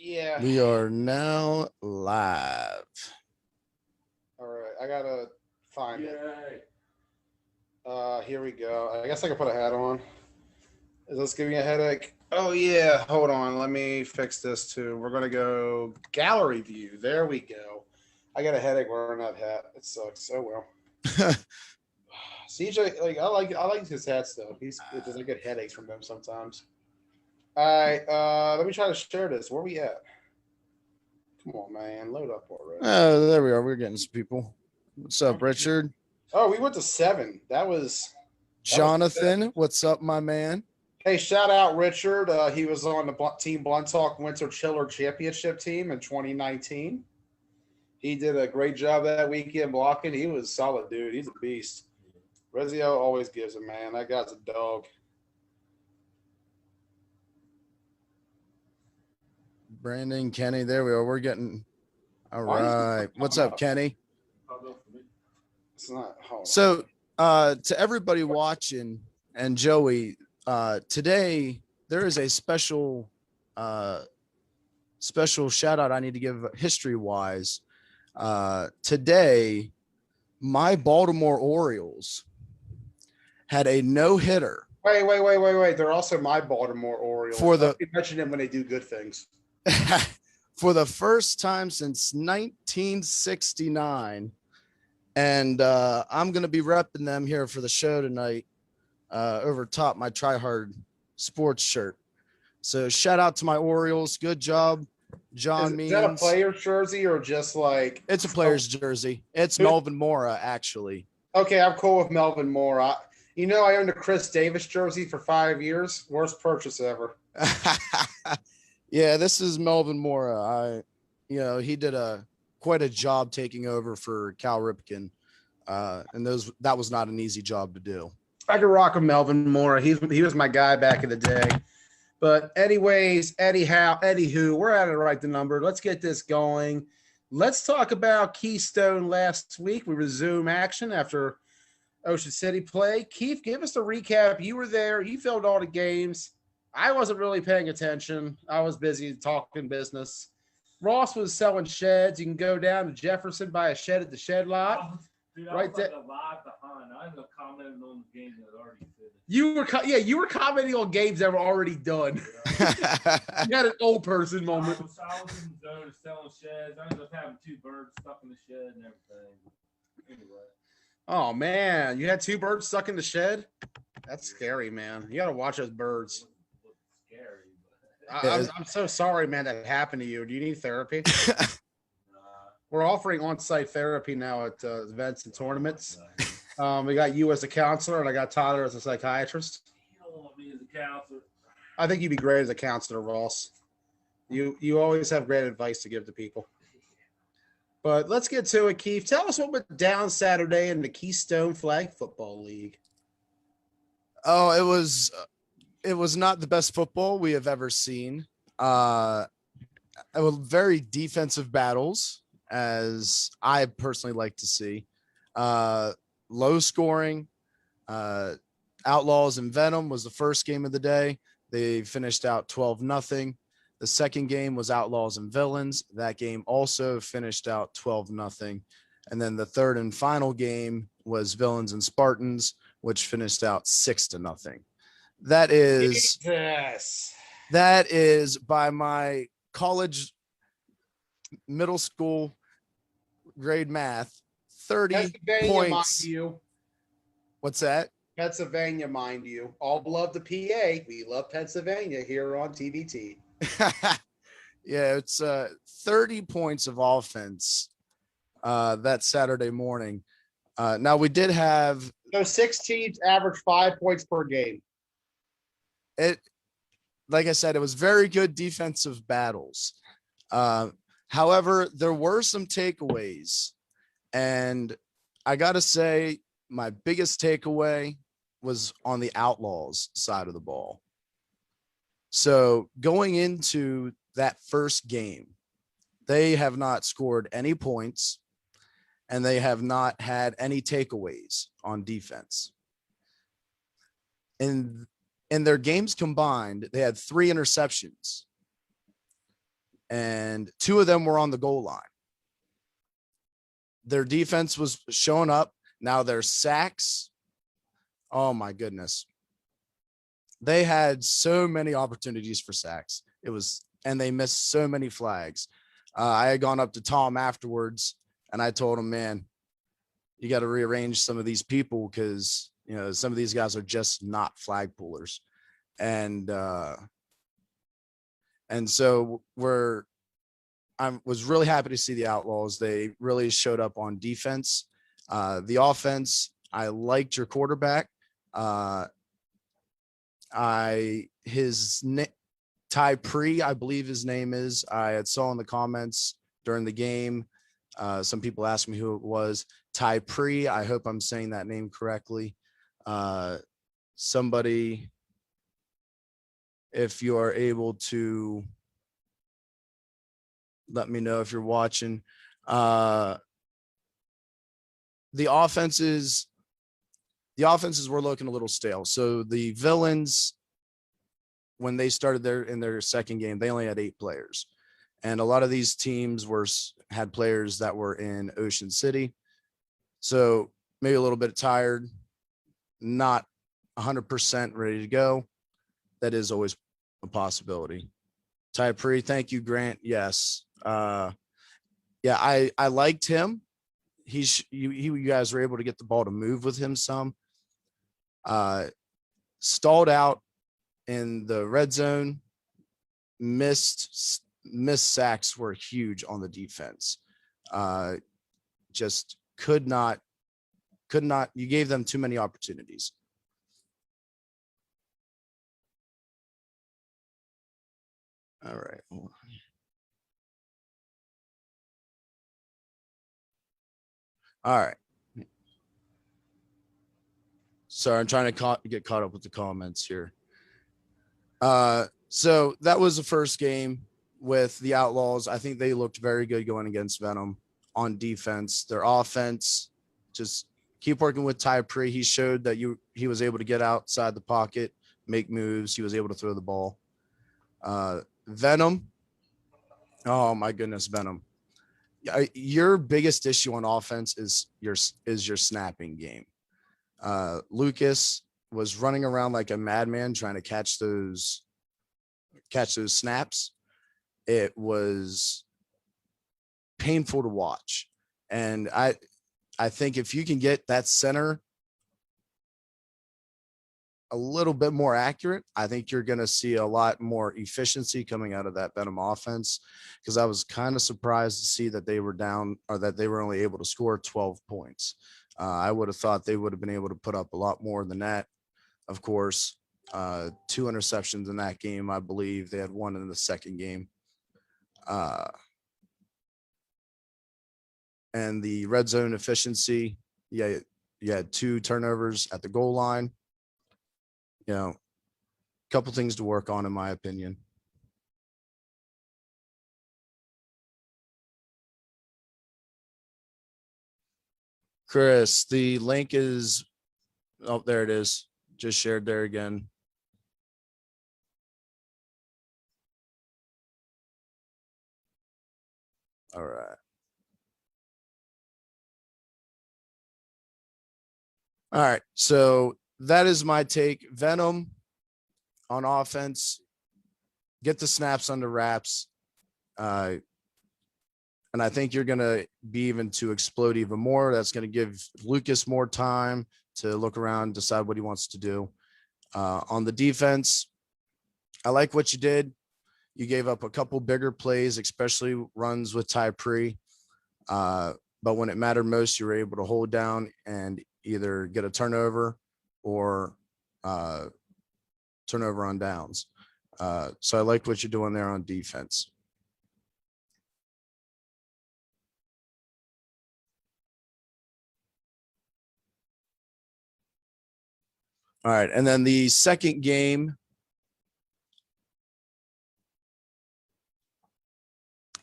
Yeah. We are now live. All right. I gotta find it. Yay. Here we go. I guess I can put a hat on. Is this giving me a headache? Oh yeah. Hold on. Let me fix this too. We're gonna go gallery view. There we go. I got a headache wearing that hat. It sucks so well. CJ, I like his hats though. It doesn't get headaches from them sometimes. All right. Let me try to share this. Where we at? Come on, man. Load up already. Oh, there we are. We're getting some people. What's up, Richard? Oh, we went to 7. That was Jonathan, what's up, my man? Hey, shout out Richard. He was on the Team Blunt Talk Winter Chiller Championship team in 2019. He did a great job that weekend blocking. He was solid, dude. He's a beast. Rezio always gives a man. That guy's a dog. Brandon, Kenny, there we are. We're getting all Why is right. this What's coming up, up? Kenny? It's not. Hold on. So, to everybody watching and Joey, today there is a special shout out I need to give history wise. Today, my Baltimore Orioles had a no hitter Wait. They're also my Baltimore Orioles. For the- You mention them when they do good things. for the first time since 1969. And I'm going to be repping them here for the show tonight over top my Try Hard Sports shirt. So shout out to my Orioles. Good job, John Is that a Means. player's jersey or just like It's a player's jersey. It's Who- Melvin Mora, actually. Okay, I'm cool with Melvin Moore. I owned a Chris Davis jersey for 5 years. Worst purchase ever. Yeah, this is Melvin Mora. He did quite a job taking over for Cal Ripken. And that was not an easy job to do. I could rock with Melvin Moore. He was my guy back in the day. But anyways, anywho, we're at it right the number. Let's get this going. Let's talk about Keystone last week. We resume action after Ocean City play. Keith, give us a recap. You were there. You filmed all the games. I wasn't really paying attention. I was busy talking business. Ross was selling sheds. You can go down to Jefferson, buy a shed at the shed lot. Dude, Right I was like a live behind. I ended up commenting on the games that already finished. You were commenting on games that were already done. You had an old person moment. I was in the zone of selling sheds. I ended up having 2 birds stuck in the shed and everything. Anyway. Oh man, you had 2 birds stuck in the shed? That's scary, man. You gotta watch those birds. It was scary. But I'm so sorry, man, that happened to you. Do you need therapy? We're offering on-site therapy now at events and tournaments. We got you as a counselor, and I got Tyler as a psychiatrist. you don't want me as a counselor. I think you'd be great as a counselor, Ross. You always have great advice to give to people. But let's get to it, Keith. Tell us what went down Saturday in the Keystone Flag Football League. Oh, it was not the best football we have ever seen. Very defensive battles, as I personally like to see. Low scoring. Outlaws and Venom was the first game of the day. They finished out 12-0. The second game was Outlaws and Villains. That game also finished out 12-0. And then the third and final game was Villains and Spartans, which finished out 6-0. That is by my college, middle school grade math, 30 Pennsylvania, points. mind you. What's that? Pennsylvania, mind you. All love the PA. We love Pennsylvania here on TBT. Yeah, it's 30 points of offense that Saturday morning. Now we did have So 6 teams average 5 points per game. it. Like I said, it was very good defensive battles. However, there were some takeaways, and I gotta say, my biggest takeaway was on the Outlaws side of the ball. So going into that first game, they have not scored any points, and they have not had any takeaways on defense. In their games combined, they had 3 interceptions. and 2 of them were on the goal line. Their defense was showing up. Now their sacks, oh my goodness. They had so many opportunities for sacks. And they missed so many flags. I had gone up to Tom afterwards and I told him, man, you got to rearrange some of these people because, some of these guys are just not flag pullers. And so I was really happy to see the Outlaws. They really showed up on defense. The offense, I liked your quarterback. Ty Pre, I believe his name is. I had saw in the comments during the game. Some people asked me who it was. Ty Pre. I hope I'm saying that name correctly. Somebody, if you are able to let me know if you're watching. The offenses were looking a little stale. So the Villains, when they started in their second game, they only had 8 players. And a lot of these teams had players that were in Ocean City. So maybe a little bit tired, not 100% ready to go. That is always a possibility. Ty Pre, thank you, Grant. Yes. I liked him. You guys were able to get the ball to move with him some. Stalled out in the red zone. Missed sacks were huge on the defense. Just could not. You gave them too many opportunities. All right. All right. Sorry, I'm trying to get caught up with the comments here. So that was the first game with the Outlaws. I think they looked very good going against Venom on defense. Their offense, just keep working with Ty Pre. He showed that he was able to get outside the pocket, make moves. He was able to throw the ball. Venom. Oh my goodness, Venom. Your biggest issue on offense is your snapping game. Lucas was running around like a madman trying to catch those snaps. It was painful to watch. And I think if you can get that center a little bit more accurate, I think you're going to see a lot more efficiency coming out of that Venom offense, because I was kind of surprised to see that they were down, or that they were only able to score 12 points. I would have thought they would have been able to put up a lot more than that. Of course, 2 interceptions in that game. I believe they had 1 in the second game. And the red zone efficiency, you had 2 turnovers at the goal line. A couple things to work on, in my opinion. Chris, the link is, oh, there it is. Just shared there again. All right. All right. So that is my take. Venom on offense, get the snaps under wraps. And I think you're going to be even to explode even more. That's going to give Lucas more time to look around, decide what he wants to do. On the defense, I like what you did. You gave up a couple bigger plays, especially runs with Ty Pre. But when it mattered most, you were able to hold down and either get a turnover or turnover on downs. So I like what you're doing there on defense. All right. And then the second game,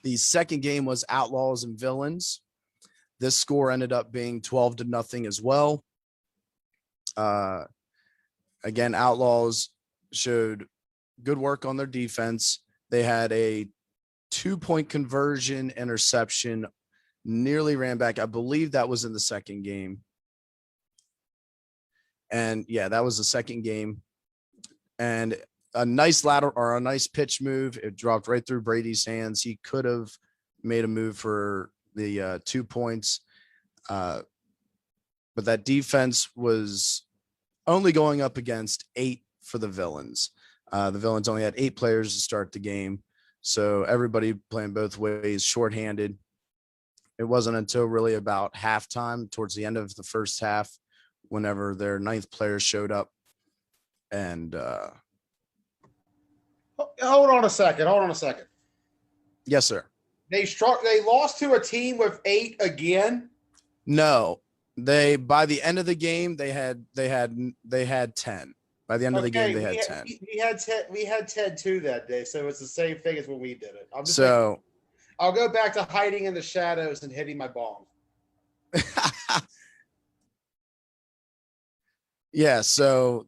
was Outlaws and Villains. This score ended up being 12-0 as well. Again, Outlaws showed good work on their defense. They had a 2-point conversion interception, nearly ran back. I believe that was in the second game. And yeah, that was the second game. And a nice lateral or a nice pitch move. It dropped right through Brady's hands. He could have made a move for the 2 points. But that defense was only going up against 8 for the Villains. The Villains only had 8 players to start the game. So everybody playing both ways, shorthanded. It wasn't until really about halftime, towards the end of the first half, whenever their 9th player showed up. And hold on a second. yes, sir. They lost to a team with 8 again. No, by the end of the game, they had 10. By the end of the game, they had 10. We had 10 too that day, so it's the same thing as when we did it. I'll go back to hiding in the shadows and hitting my bong. Yeah. So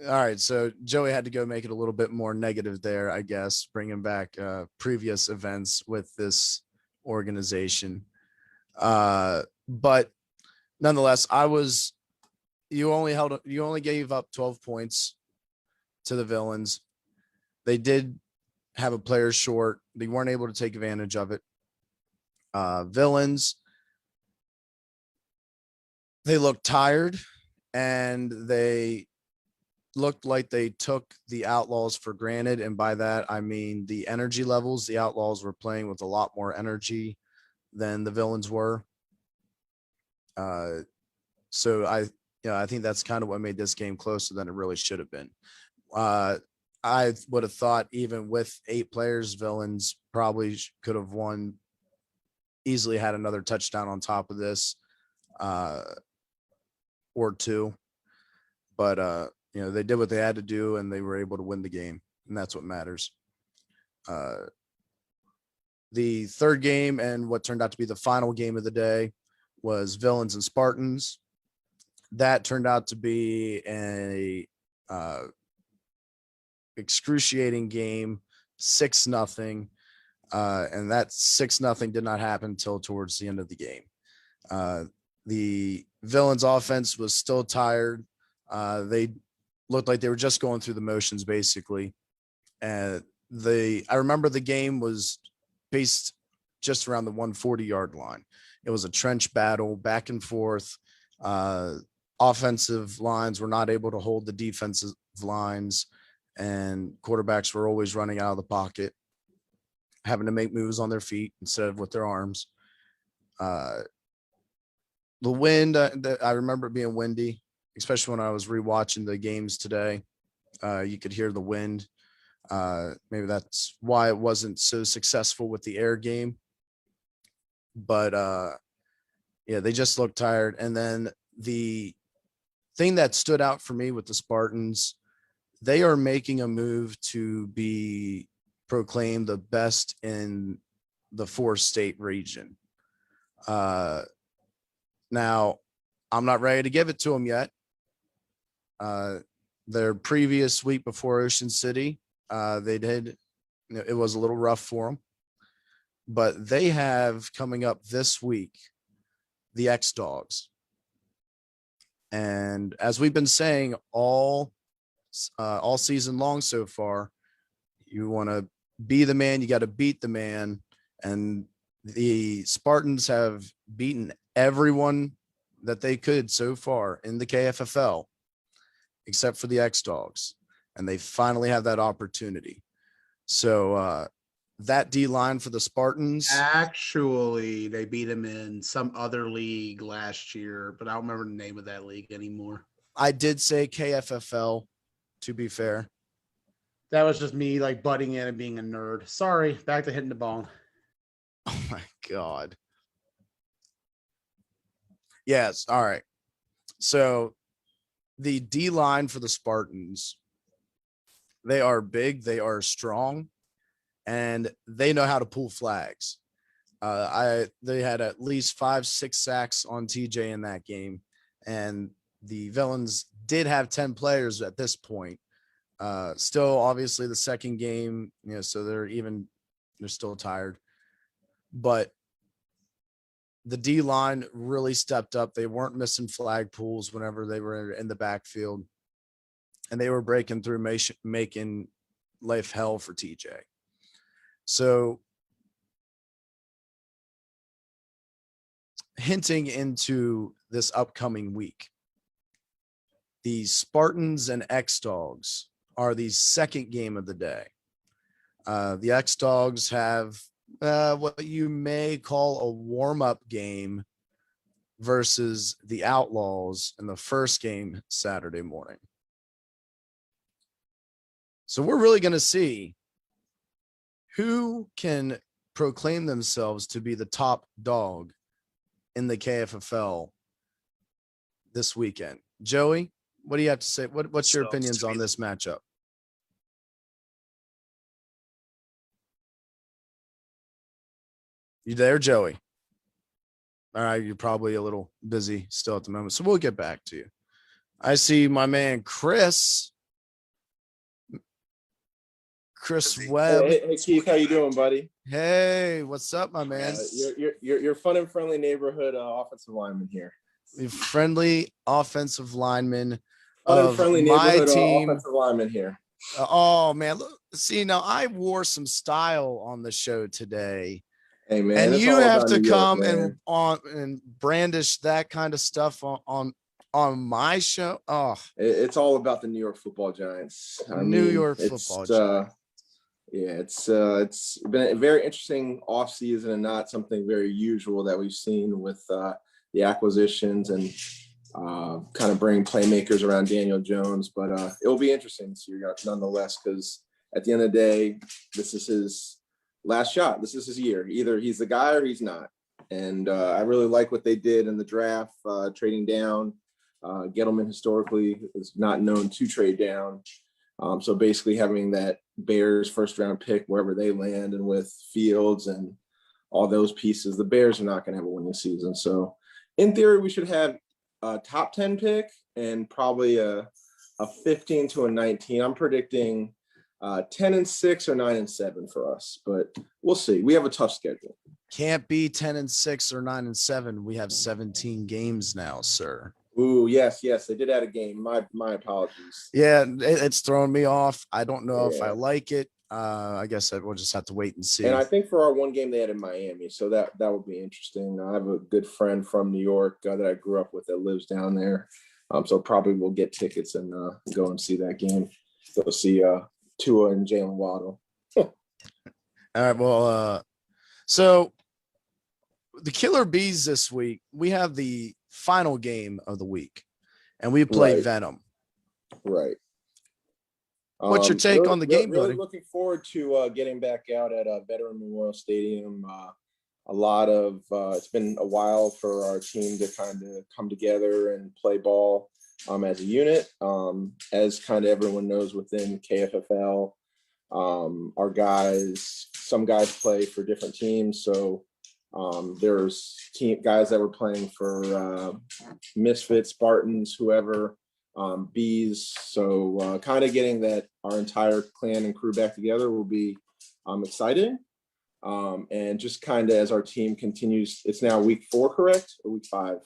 all right. So Joey had to go make it a little bit more negative there, I guess, bringing back previous events with this organization. But nonetheless, you only gave up 12 points to the Villains. They did have a player short. They weren't able to take advantage of it. Villains, they looked tired, and they looked like they took the Outlaws for granted. And by that, I mean the energy levels. The Outlaws were playing with a lot more energy than the Villains were. So I think that's kind of what made this game closer than it really should have been. I would have thought even with 8 players, Villains probably could have won, easily had another touchdown on top of this, or 2. But they did what they had to do, and they were able to win the game, and that's what matters. The third game, and what turned out to be the final game of the day, was Villains and Spartans. That turned out to be a excruciating game, 6-0. And that 6-0 did not happen until towards the end of the game. The Villains offense was still tired. They looked like they were just going through the motions, basically. And I remember the game was based just around the 140-yard line. It was a trench battle, back and forth. Offensive lines were not able to hold the defensive lines, and quarterbacks were always running out of the pocket, having to make moves on their feet instead of with their arms. The wind, I remember it being windy, especially when I was rewatching the games today. You could hear the wind. Maybe that's why it wasn't so successful with the air game. But yeah, they just looked tired. And then the thing that stood out for me with the Spartans, they are making a move to be proclaimed the best in the 4-state region. Now, I'm not ready to give it to them yet. Their previous week before Ocean City, they did, it was a little rough for them. But they have coming up this week the X-Dogs. And as we've been saying all season long so far, you want to be the man, you got to beat the man. And the Spartans have beaten everyone that they could so far in the KFFL, except for the X-Dogs. And they finally have that opportunity. So that D-line for the Spartans. Actually, they beat him in some other league last year, but I don't remember the name of that league anymore. I did say KFFL, to be fair. That was just me like butting in and being a nerd. Sorry, back to hitting the bong. Oh my God. Yes. All right. So the D-line for the Spartans, they are big, they are strong, and they know how to pull flags. They had at least 5-6 sacks on TJ in that game, and the Villains did have 10 players at this point. Still, obviously, the second game, so they're even They're still tired. But the D line really stepped up. They weren't missing flag pools whenever they were in the backfield, and they were breaking through, making life hell for TJ. So, hinting into this upcoming week, the Spartans and X-Dogs are the second game of the day. The X-Dogs have what you may call a warm-up game versus the Outlaws in the first game Saturday morning. So we're really going to see who can proclaim themselves to be the top dog in the KFFL this weekend. Joey, what do you have to say? What's your opinions on this matchup? You there, Joey? All right, you're probably a little busy still at the moment, so we'll get back to you. I see my man Chris Webb. Hey, Keith, how you doing, buddy? Hey, what's up, my man? You're fun and friendly neighborhood offensive lineman here. The friendly offensive lineman Fun and of friendly my neighborhood team. offensive lineman here. Oh man, look, see now I wore some style on the show today. Hey man, and it's you all have about to New York, come man. and brandish that kind of stuff on my show. Oh, It's all about the New York Football Giants. New York Football Giants. Yeah, it's been a very interesting offseason and not something very usual that we've seen with the acquisitions and kind of bring playmakers around Daniel Jones. But it will be interesting this year nonetheless, because at the end of the day, this is his last shot. This is his year. Either he's the guy or he's not. And I really like what they did in the draft, trading down. Gettleman historically is not known to trade down. So basically having that Bears first round pick wherever they land, and with Fields and all those pieces, the Bears are not going to have a winning season. So in theory, we should have a top 10 pick and probably a 15 to a 19. I'm predicting 10-6 or 9-7 for us, but we'll see. We have a tough schedule. Can't be 10-6 or 9-7. We have 17 games now, sir. Ooh, yes, they did add a game. My apologies. Yeah, it's throwing me off. I don't know if I like it. I guess we'll just have to wait and see. And I think for our one game they had in Miami, so that would be interesting. I have a good friend from New York that I grew up with that lives down there, so probably we'll get tickets and go and see that game. Go see Tua and Jalen Waddle. All right, well, so the Killer Bees this week, we have the final game of the week, and we play Venom. Right. What's your take on the game, really buddy? Looking forward to getting back out at Veteran Memorial Stadium. A lot of it's been a while for our team to kind of come together and play ball as a unit. As kind of everyone knows within KFFL, our guys, some guys play for different teams, so there's guys that were playing for Misfits, Spartans, whoever, Bees. So kind of getting that our entire clan and crew back together will be exciting. And just kind of as our team continues, it's now week 4, correct? Or week 5?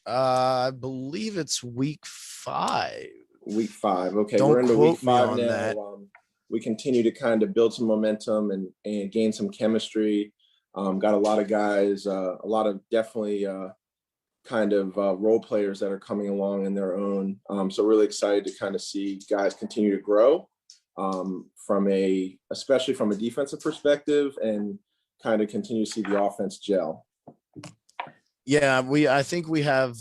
I believe it's week 5. Week 5. Okay, Don't we're into quote week 5 me on now. that. We continue to kind of build some momentum and gain some chemistry. Got a lot of guys, a lot of definitely kind of role players that are coming along in their own. So really excited to kind of see guys continue to grow especially from a defensive perspective, and kind of continue to see the offense gel. Yeah, I think we have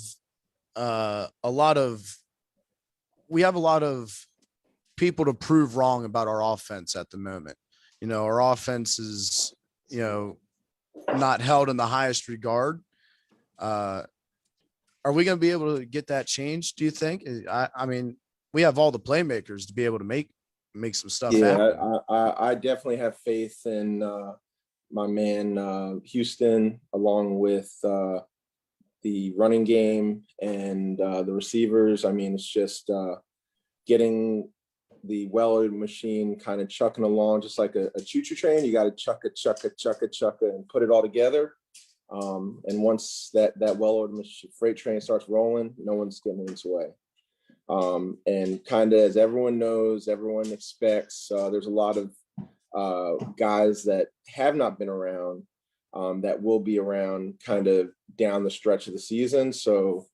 a lot of people to prove wrong about our offense at the moment. You know, our offense is, not held in the highest regard. Are we going to be able to get that changed, do you think? I mean, we have all the playmakers to be able to make some stuff happen. I definitely have faith in my man Houston, along with the running game and the receivers. I mean, it's just getting the well-oiled machine kind of chucking along just like a choo-choo train. You got to chuck and put it all together. And once that well-oiled freight train starts rolling, no one's getting in its way. And kind of as everyone knows, everyone expects, there's a lot of guys that have not been around that will be around kind of down the stretch of the season. So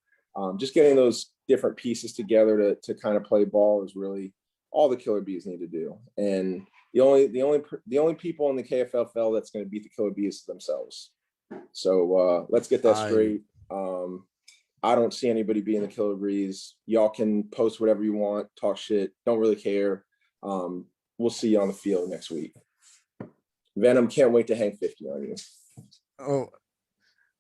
just getting those different pieces together to kind of play ball is really all the Killer Bees need to do. And the only people in the KFLFL that's going to beat the Killer Bees is themselves. So let's get that straight. I don't see anybody being the Killer Bees. Y'all can post whatever you want, talk shit, don't really care. We'll see you on the field next week. Venom, can't wait to hang 50 on you. Oh,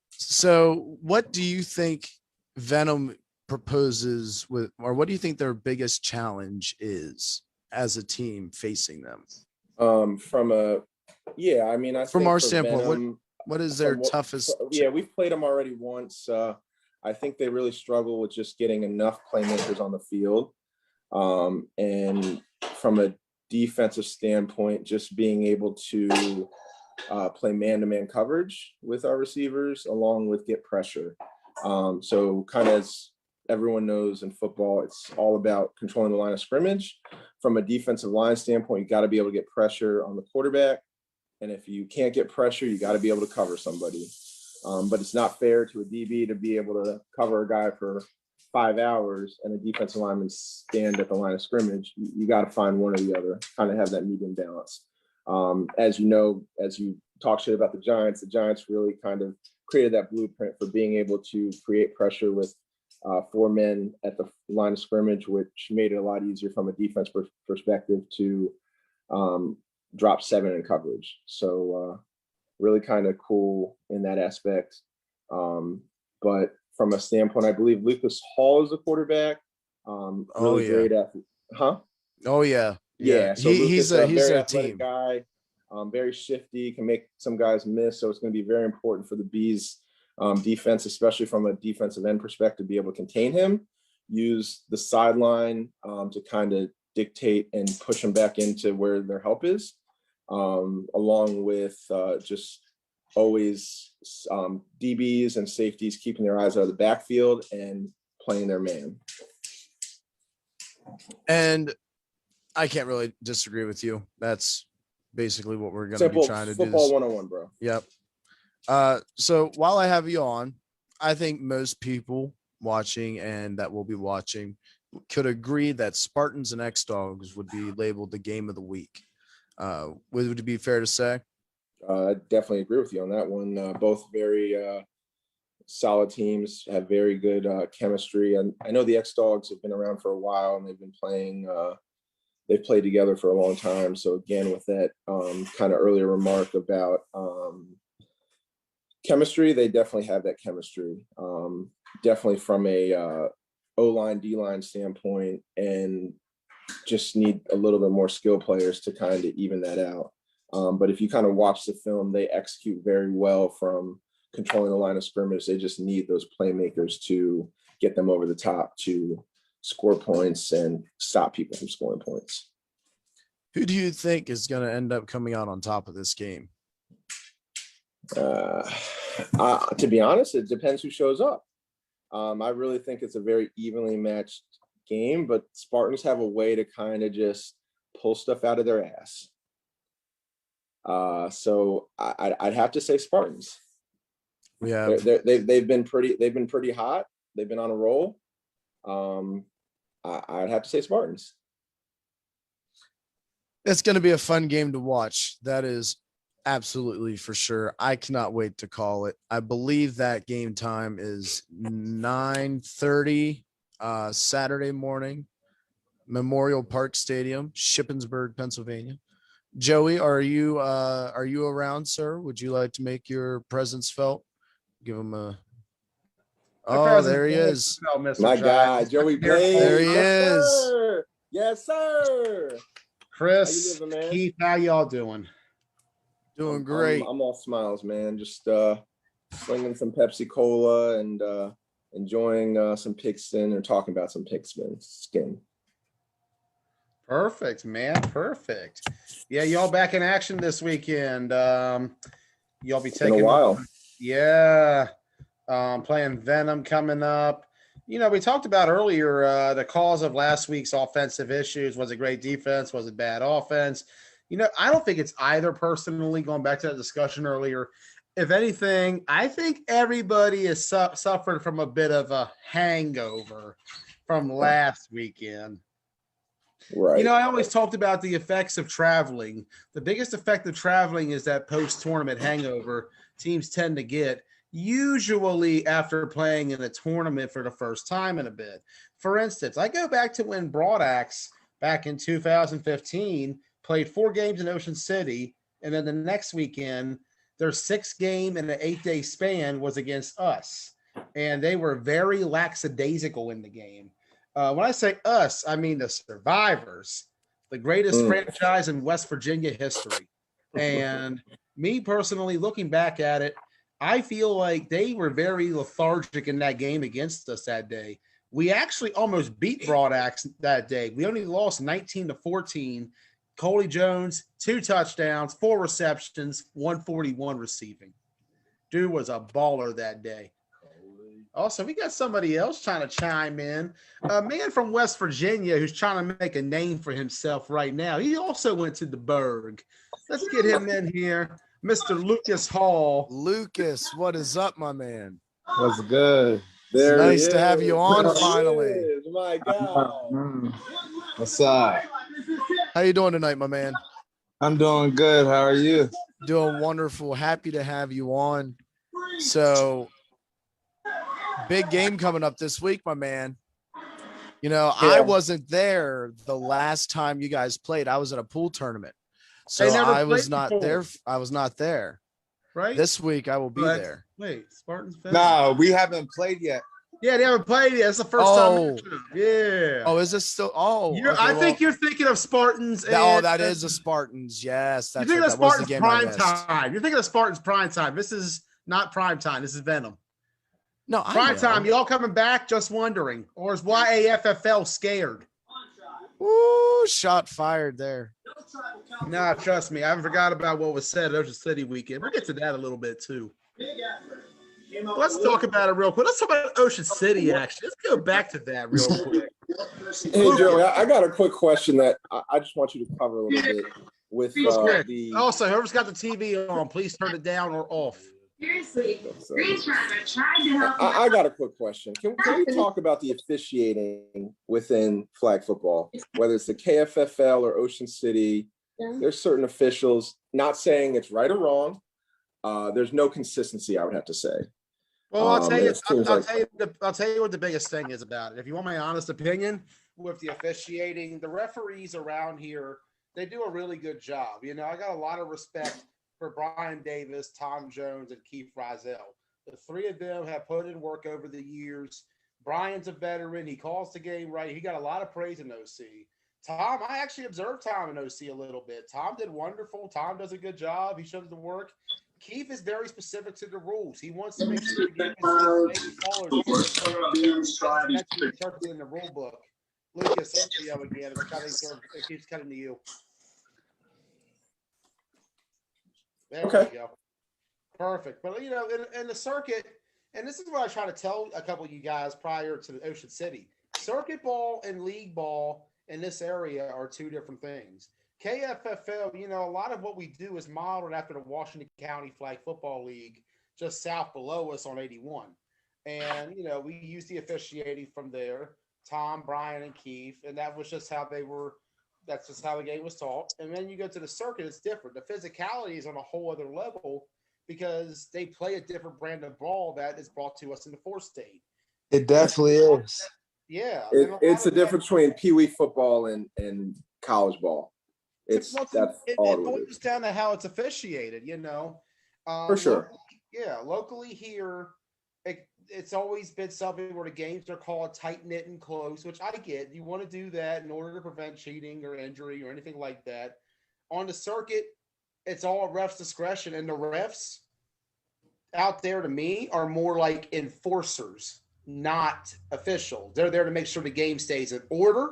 so what do you think Venom proposes with, or what do you think their biggest challenge is as a team facing them? From our standpoint, Venom, what is their toughest? We've played them already once. I think they really struggle with just getting enough playmakers on the field. And from a defensive standpoint, just being able to play man-to-man coverage with our receivers along with get pressure. So kind of as everyone knows in football, it's all about controlling the line of scrimmage. From a defensive line standpoint, you got to be able to get pressure on the quarterback. And if you can't get pressure, you got to be able to cover somebody. But it's not fair to a DB to be able to cover a guy for 5 hours and a defensive lineman stand at the line of scrimmage. You got to find one or the other, kind of have that medium balance. As you know, as you talk shit about the Giants really kind of created that blueprint for being able to create pressure with 4 men at the line of scrimmage, which made it a lot easier from a defense perspective to drop 7 in coverage. So really kind of cool in that aspect. But from a standpoint, I believe Lucas Hall is the quarterback. Great athlete. Huh? Oh yeah. Yeah. So he's a very very team athletic guy, very shifty, can make some guys miss. So it's going to be very important for the Bees defense, especially from a defensive end perspective, to be able to contain him, use the sideline to kind of dictate and push them back into where their help is, along with just always DBs and safeties keeping their eyes out of the backfield and playing their man. And I can't really disagree with you. That's basically what we're going to be trying to do. Football 101, bro. Yep. So while I have you on, I think most people watching and that will be watching could agree that Spartans and X-Dogs would be labeled the game of the week. Would it be fair to say? I definitely agree with you on that one. Both very solid teams, have very good chemistry. And I know the X-Dogs have been around for a while and they've been playing, they've played together for a long time. So again, with that kind of earlier remark about chemistry, they definitely have that chemistry. Definitely from a O-line, D-line standpoint, and just need a little bit more skill players to kind of even that out. But if you kind of watch the film, they execute very well from controlling the line of scrimmage. They just need those playmakers to get them over the top to score points and stop people from scoring points. Who do you think is going to end up coming out on top of this game? To be honest, it depends who shows up. I really think it's a very evenly matched game, but Spartans have a way to kind of just pull stuff out of their ass. So I'd have to say Spartans. Yeah, they've been pretty hot. They've been on a roll. I'd have to say Spartans. It's going to be a fun game to watch. That is absolutely for sure. I cannot wait to call it. I believe that game time is 9:30 Saturday morning, Memorial Park Stadium, Shippensburg, Pennsylvania. Joey, are you around, sir? Would you like to make your presence felt? Give him a. Oh, there he is. My guy, Joey Blaze. There he is. Sir. Yes, sir. Chris, how you living, man? Keith, how y'all doing? Doing great. I'm all smiles, man. Just slinging some Pepsi Cola and enjoying some pigskin or talking about some pigskin skin. Perfect, man. Perfect. Yeah, y'all back in action this weekend. Y'all be It's been taking a while. Yeah. Playing Venom coming up. You know, we talked about earlier the cause of last week's offensive issues. Was it great defense? Was it bad offense? You know, I don't think it's either personally, going back to that discussion earlier. If anything, I think everybody is suffering from a bit of a hangover from last weekend. Right. You know, I always talked about the effects of traveling. The biggest effect of traveling is that post-tournament hangover teams tend to get, usually after playing in a tournament for the first time in a bit. For instance, I go back to when Broadax back in 2015 played 4 games in Ocean City, and then the next weekend, their 6th game in an 8-day span was against us. And they were very lackadaisical in the game. When I say us, I mean the Survivors, the greatest franchise in West Virginia history. And me personally, looking back at it, I feel like they were very lethargic in that game against us that day. We actually almost beat Broadax that day. We only lost 19-14. Coley Jones, 2 touchdowns, 4 receptions, 141 receiving. Dude was a baller that day. Also, we got somebody else trying to chime in. A man from West Virginia who's trying to make a name for himself right now. He also went to the Berg. Let's get him in here. Mr. Lucas Hall. Lucas, what is up, my man? What's good? It's There nice he to have is. you on There he finally. is, my God. What's up? How you doing tonight, my man? I'm doing good. How are you? Doing wonderful. Happy to have you on. So, big game coming up this week, my man. You know, Yeah. I wasn't there the last time you guys played. I was at a pool tournament. So They never I was played not before. there. I was not there. Right? This week I will be But- there. Wait, Spartans fan? No, we haven't played yet. Yeah, they haven't played yet. It's the first Oh. time. Yeah. Oh, is this still? Oh, You're, okay, I well, think you're thinking of Spartans. that is the Spartans. Yes, You're that's thinking right. of That was the Spartans game I prime missed. time. You're thinking of Spartans prime time. This is not prime time. This is Venom. No, I Prime know. time. Y'all coming back? Just wondering. Or is YAFFL scared? Ooh, shot fired there. Nah, trust me. I haven't forgot about what was said at Ocean City weekend. We'll get to that a little bit too. Let's talk about it real quick. Let's talk about Ocean City, actually. Let's go back to that real quick. Hey, Joey, I got a quick question that I just want you to cover a little bit with Real quick. the. Also, whoever's got the TV on, please turn it down or off. Seriously, Green Tracker tried to help you. I got a quick question. Can we talk about the officiating within flag football, whether it's the KFFL or Ocean City? There's certain officials, not saying it's right or wrong. There's no consistency, I would have to say. Well, I'll tell you, it seems I'll like- tell you what the biggest thing is about it. If you want my honest opinion with the officiating, the referees around here, they do a really good job. You know, I got a lot of respect for Brian Davis, Tom Jones, and Keith Rizell. The 3 of them have put in work over the years. Brian's a veteran. He calls the game right. He got a lot of praise in OC. Tom, I actually observed Tom in OC a little bit. Tom did wonderful. Tom does a good job. He shows the work. Keith is very specific to the rules. He wants to make sure the game is interpreted in the rule book. Lucas, again, it keeps cutting to you. There Okay. we go. Perfect. But, you know, in the circuit, and this is what I try to tell a couple of you guys prior to the Ocean City. Circuit ball and league ball in this area are 2 different things. KFFL, you know, a lot of what we do is modeled after the Washington County Flag Football League, just south below us on 81. And, you know, we use the officiating from there, Tom, Brian, and Keith, and that was just how they were. That's just how the game was taught. And then you go to the circuit, it's different. The physicality is on a whole other level because they play a different brand of ball that is brought to us in the 4th state. It definitely is. Yeah. It's the difference between Pee Wee football and college ball. That's it all it boils is. down to how it's officiated, you know. For sure. Locally here, it's always been something where the games are called tight-knit and close, which I get. You want to do that in order to prevent cheating or injury or anything like that. On the circuit, it's all at refs' discretion, and the refs out there to me are more like enforcers, not officials. They're there to make sure the game stays in order,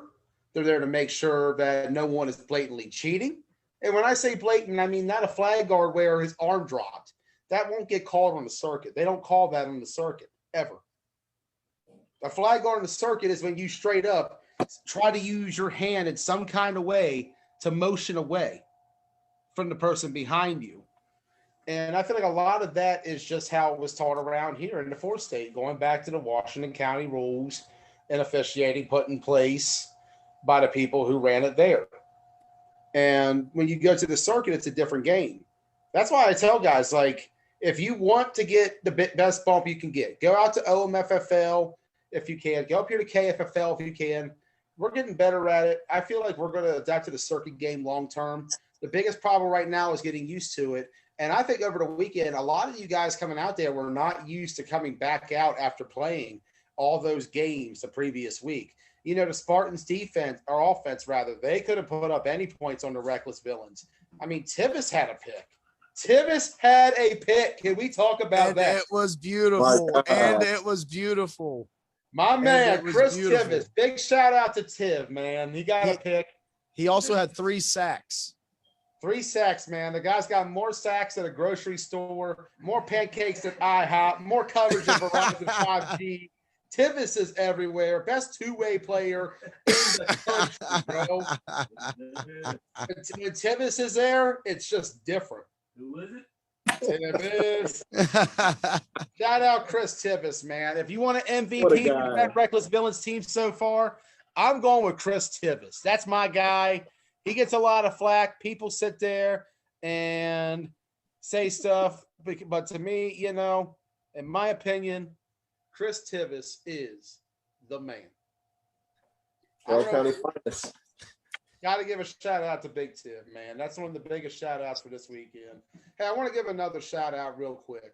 They're there to make sure that no one is blatantly cheating. And when I say blatant, I mean not a flag guard where his arm dropped. That won't get called on the circuit. They don't call that on the circuit ever. A flag guard on the circuit is when you straight up try to use your hand in some kind of way to motion away from the person behind you. And I feel like a lot of that is just how it was taught around here in the fourth state, going back to the Washington County rules and officiating put in place by the people who ran it there. And when you go to the circuit, it's a different game. That's why I tell guys, like, if you want to get the best bump you can get, go out to OMFFL if you can. Go up here to KFFL if you can. We're getting better at it. I feel like we're going to adapt to the circuit game long term. The biggest problem right now is getting used to it. And I think over the weekend, a lot of you guys coming out there were not used to coming back out after playing all those games the previous week. You know, the Spartans defense, or offense rather, they could have put up any points on the Reckless Villains. I mean, Tivis had a pick. Tivis had a pick. Can we talk about that? It was beautiful. And it was beautiful. My man, Chris Tivis. Big shout out to Tiv, man. He got a pick. He also had 3 sacks. 3 sacks, man. The guy's got more sacks at a grocery store, more pancakes at IHOP, more coverage than Verizon 5G. Tivis is everywhere. Best two-way player in the country, bro. When Tivis is there, it's just different. Who is it? Tivis. Shout out Chris Tivis, man. If you want an MVP for that Reckless Villains team so far, I'm going with Chris Tivis. That's my guy. He gets a lot of flack. People sit there and say stuff. But to me, you know, in my opinion, Chris Tivis is the man. County finest. Got to give a shout out to Big Tiv, man. That's one of the biggest shout outs for this weekend. Hey, I want to give another shout out real quick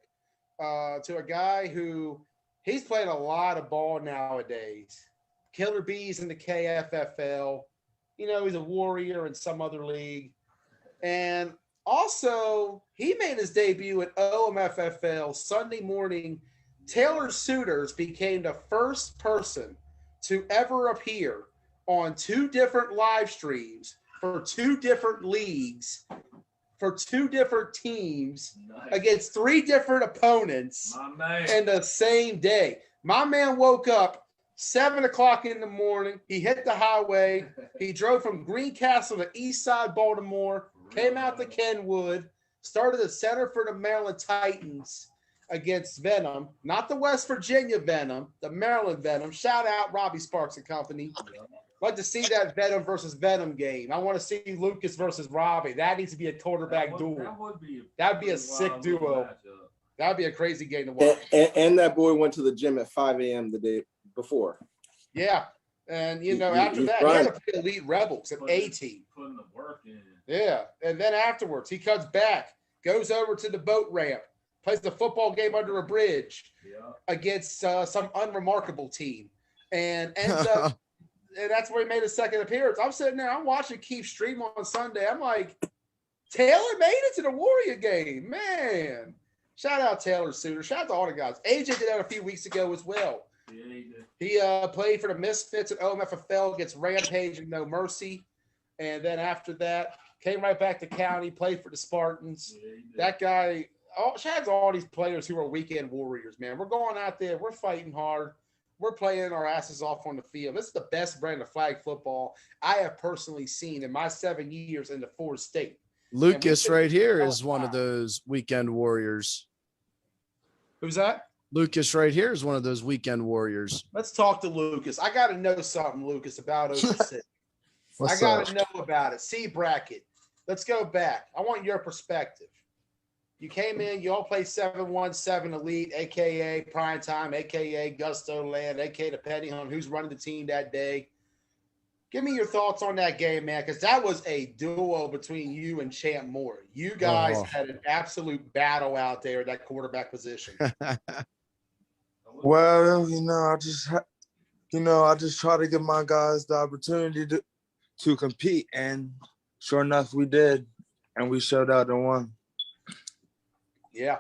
to a guy who he's playing a lot of ball nowadays. Killer Bees in the KFFL. You know, he's a Warrior in some other league. And also, he made his debut at OMFFL Sunday morning. Taylor Suiters became the first person to ever appear on 2 different live streams for 2 different leagues, for 2 different teams, against 3 different opponents in the same day. My man woke up 7 o'clock in the morning. He hit the highway. He drove from Greencastle to East Side Baltimore, came out to Kenwood, started at center for the Maryland Titans against Venom, not the West Virginia Venom, the Maryland Venom. Shout out Robbie Sparks and company. I'd like to see that Venom versus Venom game. I want to see Lucas versus Robbie. That needs to be a quarterback duel. That'd be a sick duo. That'd be a crazy game to watch. And that boy went to the gym at 5 a.m. the day before. Yeah. And, you know, after that, he had to play Elite Rebels at A-Team. Putting the work in. Yeah. And then afterwards, he comes back, goes over to the boat ramp, plays the football game under a bridge against some unremarkable team, and ends up, and that's where he made his second appearance. I'm sitting there, I'm watching Keith stream on Sunday. I'm like, Taylor made it to the Warrior game, man. Shout out Taylor Suter. Shout out to all the guys. AJ did that a few weeks ago as well. Yeah, he did. He played for the Misfits at OMFFL against Rampage and No Mercy. And then after that, came right back to County, played for the Spartans. Yeah, that guy, shout out to all these players who are weekend warriors, man. We're going out there. We're fighting hard. We're playing our asses off on the field. This is the best brand of flag football I have personally seen in my 7 years in the fourth state. Lucas right here is one of those weekend warriors. Who's that? Lucas right here is one of those weekend warriors. Let's talk to Lucas. I got to know something, Lucas, about OC. I got to know about it. C bracket. Let's go back. I want your perspective. You came in, you all played 7-1-7 Elite, a.k.a. Prime Time, a.k.a. Gusto Land, a.k.a. depending on who's running the team that day. Give me your thoughts on that game, man, because that was a duo between you and Champ Moore. You guys had an absolute battle out there at that quarterback position. Well, I just try to give my guys the opportunity to compete, and sure enough, we did, and we showed out and won. Yeah.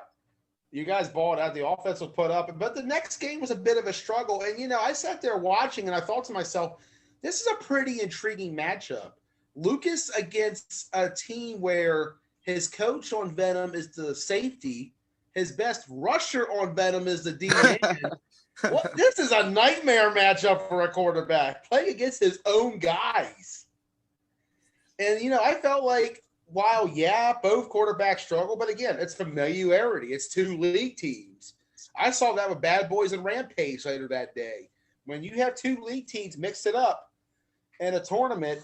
You guys balled out. The offense was put up. But the next game was a bit of a struggle. And, I sat there watching, and I thought to myself, this is a pretty intriguing matchup. Lucas against a team where his coach on Venom is the safety, his best rusher on Venom is the D-man. This is a nightmare matchup for a quarterback, playing against his own guys. And, I felt like, while, both quarterbacks struggle, but again, it's familiarity. It's two league teams. I saw that with Bad Boys and Rampage later that day. When you have two league teams mix it up in a tournament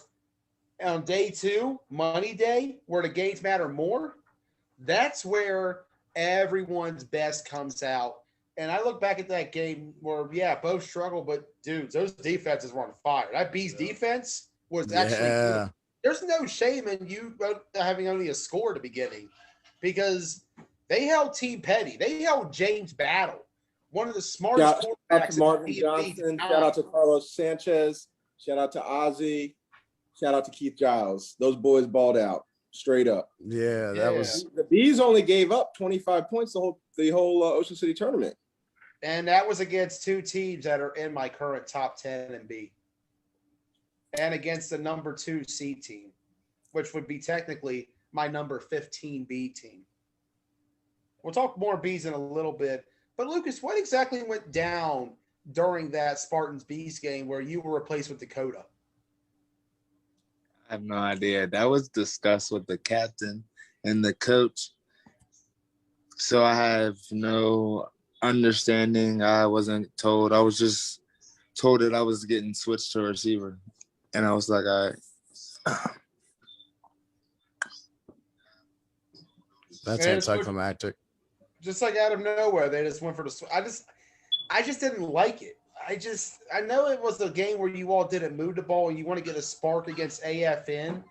on day 2, Money Day, where the games matter more, that's where everyone's best comes out. And I look back at that game where, both struggled, but dudes, those defenses were on fire. That Bees defense was actually good. There's no shame in you having only a score at the beginning, because they held Team Petty. They held James Battle, one of the smartest quarterbacks. Shout out to Martin Johnson. Shout out to Carlos Sanchez. Shout out to Ozzie. Shout out to Keith Giles. Those boys balled out straight up. Yeah, that was. The Bees only gave up 25 points the whole Ocean City tournament. And that was against two teams that are in my current top 10 and B. And against the number 2 C team, which would be technically my number 15 B team. We'll talk more Bs in a little bit. But, Lucas, what exactly went down during that Spartans Bees game where you were replaced with Dakota? I have no idea. That was discussed with the captain and the coach. So I have no understanding. I wasn't told. I was just told that I was getting switched to receiver. And I was like, all right. That's anticlimactic. Just like out of nowhere, they just went for the. I just didn't like it. I know it was a game where you all didn't move the ball and you want to get a spark against AFN,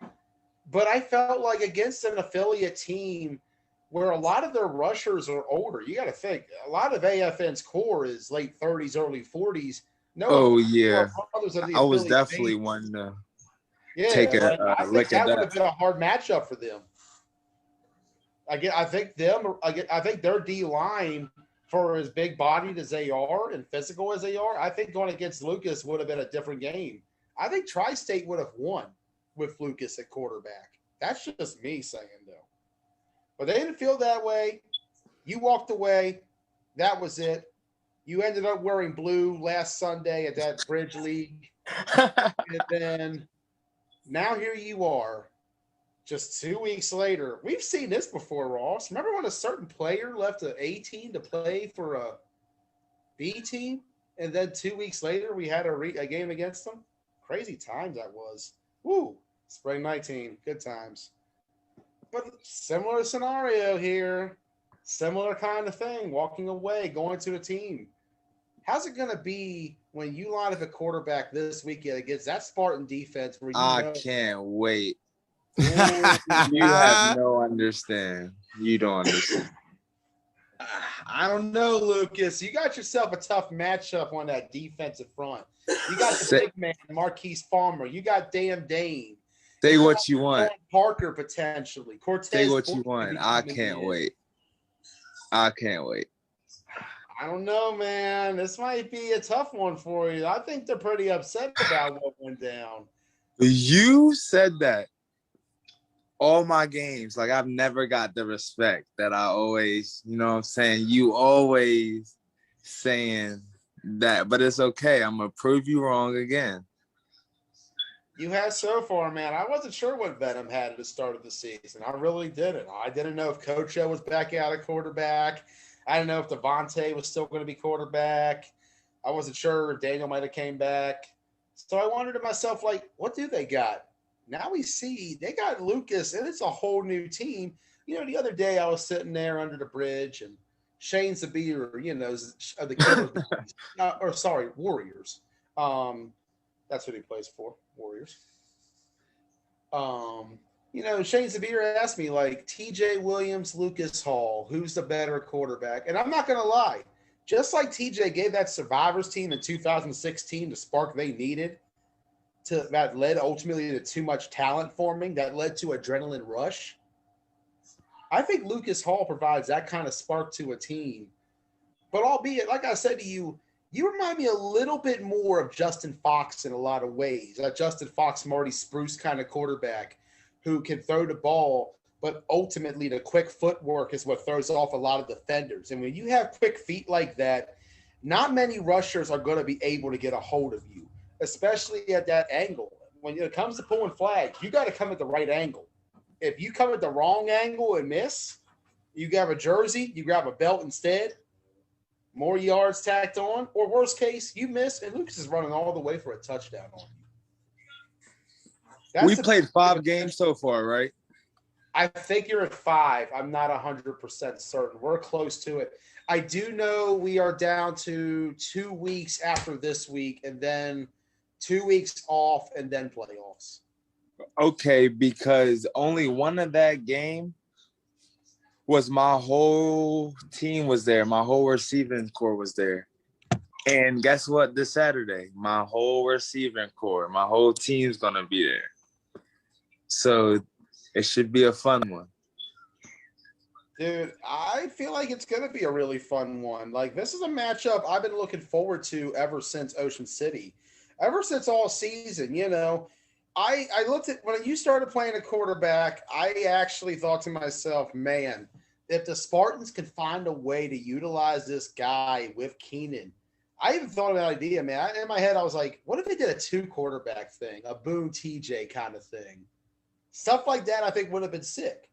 but I felt like against an affiliate team where a lot of their rushers are older. You got to think a lot of AFN's core is late 30s, early 40s. No, I was definitely one to take a look at that. That would have been a hard matchup for them. I think their D line, for as big bodied as they are and physical as they are, I think going against Lucas would have been a different game. I think Tri-State would have won with Lucas at quarterback. That's just me saying, though. But they didn't feel that way. You walked away. That was it. You ended up wearing blue last Sunday at that Bridge League. And then now here you are, just 2 weeks later. We've seen this before, Ross. Remember when a certain player left an A team to play for a B team? And then 2 weeks later, we had a game against them? Crazy times that was. Woo! Spring 19. Good times. But similar scenario here. Similar kind of thing. Walking away, going to a team. How's it going to be when you line up a quarterback this weekend against that Spartan defense? Where can't wait. You have no understand. You don't understand. I don't know, Lucas. You got yourself a tough matchup on that defensive front. You got the big man, Marquise Farmer. You got Dan Dane. Say what you want. Parker potentially. Cortez. Say what you want. I can't wait. I can't wait. I don't know, man. This might be a tough one for you. I think they're pretty upset about what went down. You said that all my games. Like, I've never got the respect that I always, you know what I'm saying? You always saying that, but it's okay. I'm going to prove you wrong again. You have so far, man. I wasn't sure what Venom had at the start of the season. I really didn't. I didn't know if Coach O was back out at quarterback. I didn't know if Devontae was still going to be quarterback. I wasn't sure if Daniel might have came back. So I wondered to myself, like, what do they got? Now we see they got Lucas, and it's a whole new team. You know, the other day I was sitting there under the bridge, and Shane Zabir, you know, of the Killers, Warriors. That's what he plays for, Warriors. You know, Shane Zabir asked me, like, TJ Williams, Lucas Hall, who's the better quarterback? And I'm not going to lie. Just like TJ gave that Survivors team in 2016 the spark they needed, that led ultimately to too much talent forming, that led to adrenaline rush. I think Lucas Hall provides that kind of spark to a team. But albeit, like I said to you, You remind me a little bit more of Justin Fox in a lot of ways. Justin Fox, Marty Spruce kind of quarterback who can throw the ball, but ultimately the quick footwork is what throws off a lot of defenders. And when you have quick feet like that, not many rushers are going to be able to get a hold of you, especially at that angle. When it comes to pulling flags, you got to come at the right angle. If you come at the wrong angle and miss, you grab a jersey, you grab a belt instead, more yards tacked on, or worst case, you miss, and Lucas is running all the way for a touchdown on you. We played 5 games so far, right? I think you're at 5. I'm not 100% certain. We're close to it. I do know we are down to 2 weeks after this week, and then 2 weeks off, and then playoffs. Okay, because only one of that game was my whole team was there. My whole receiving core was there. And guess what? This Saturday, my whole receiving core, my whole team's going to be there. So it should be a fun one. Dude, I feel like it's going to be a really fun one. Like, this is a matchup I've been looking forward to ever since Ocean City. Ever since all season, you know. I looked at – when you started playing a quarterback, I actually thought to myself, man, if the Spartans could find a way to utilize this guy with Keenan, I even thought of that idea, man. In my head, I was like, what if they did a 2-quarterback thing, a Boone TJ kind of thing? Stuff like that I think would have been sick.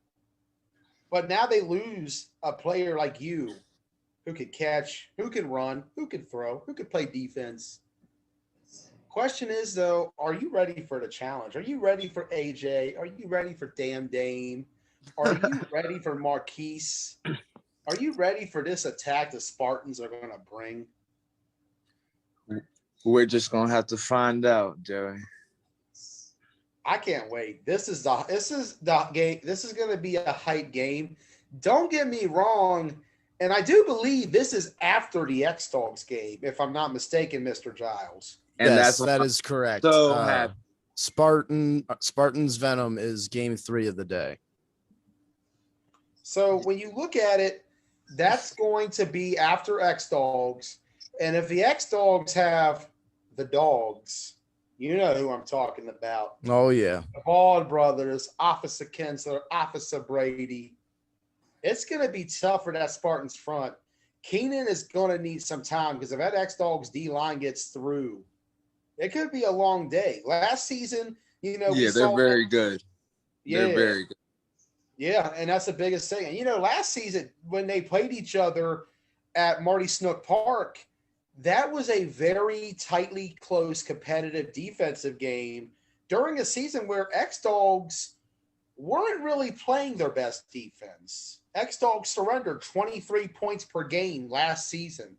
But now they lose a player like you who could catch, who can run, who can throw, who could play defense. Question is, though, are you ready for the challenge? Are you ready for AJ? Are you ready for Damn Dame? Are you ready for Marquise? Are you ready for this attack the Spartans are going to bring? We're just going to have to find out, Joey. I can't wait. This is the game. This is going to be a hype game. Don't get me wrong, and I do believe this is after the X-Dogs game, if I'm not mistaken, Mr. Giles. And yes, that is correct. So Spartans Venom is game 3 of the day. So when you look at it, that's going to be after X-Dogs, and if the X-Dogs have the dogs. You know who I'm talking about. Oh, yeah. The Bald brothers, Officer Kinsler, Officer Brady. It's going to be tough for that Spartans front. Keenan is going to need some time because if that X-Dogs D-line gets through, it could be a long day. Last season, you know. Yeah, they're very good. Yeah. They're very good. Yeah, and that's the biggest thing. And, you know, last season when they played each other at Marty Snook Park, that was a very tightly close competitive defensive game during a season where X-Dogs weren't really playing their best defense. X-Dogs surrendered 23 points per game last season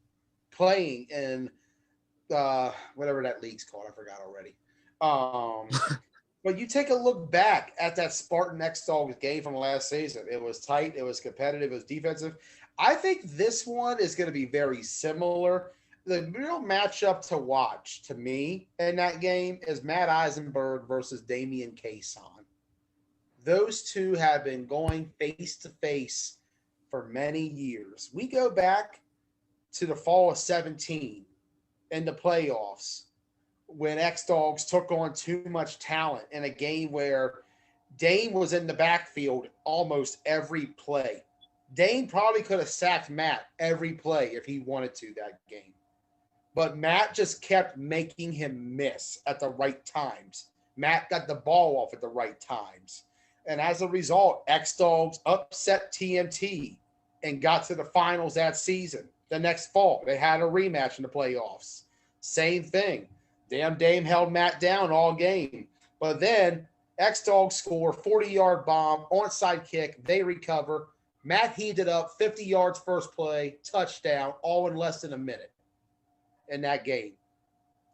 playing in whatever that league's called. I forgot already. But you take a look back at that Spartan X-Dogs game from last season. It was tight. It was competitive. It was defensive. I think this one is going to be very similar. The real matchup to watch to me in that game is Matt Eisenberg versus Damian Cason. Those two have been going face to face for many years. We go back to the fall of 17 in the playoffs when X-Dogs took on too much talent in a game where Dame was in the backfield almost every play. Dame probably could have sacked Matt every play if he wanted to that game. But Matt just kept making him miss at the right times. Matt got the ball off at the right times. And as a result, X-Dogs upset TMT and got to the finals that season. The next fall, they had a rematch in the playoffs. Same thing. Damn Dame held Matt down all game. But then X-Dogs score, 40-yard bomb, onside kick. They recover. Matt heaved it up, 50 yards first play, touchdown, all in less than a minute in that game.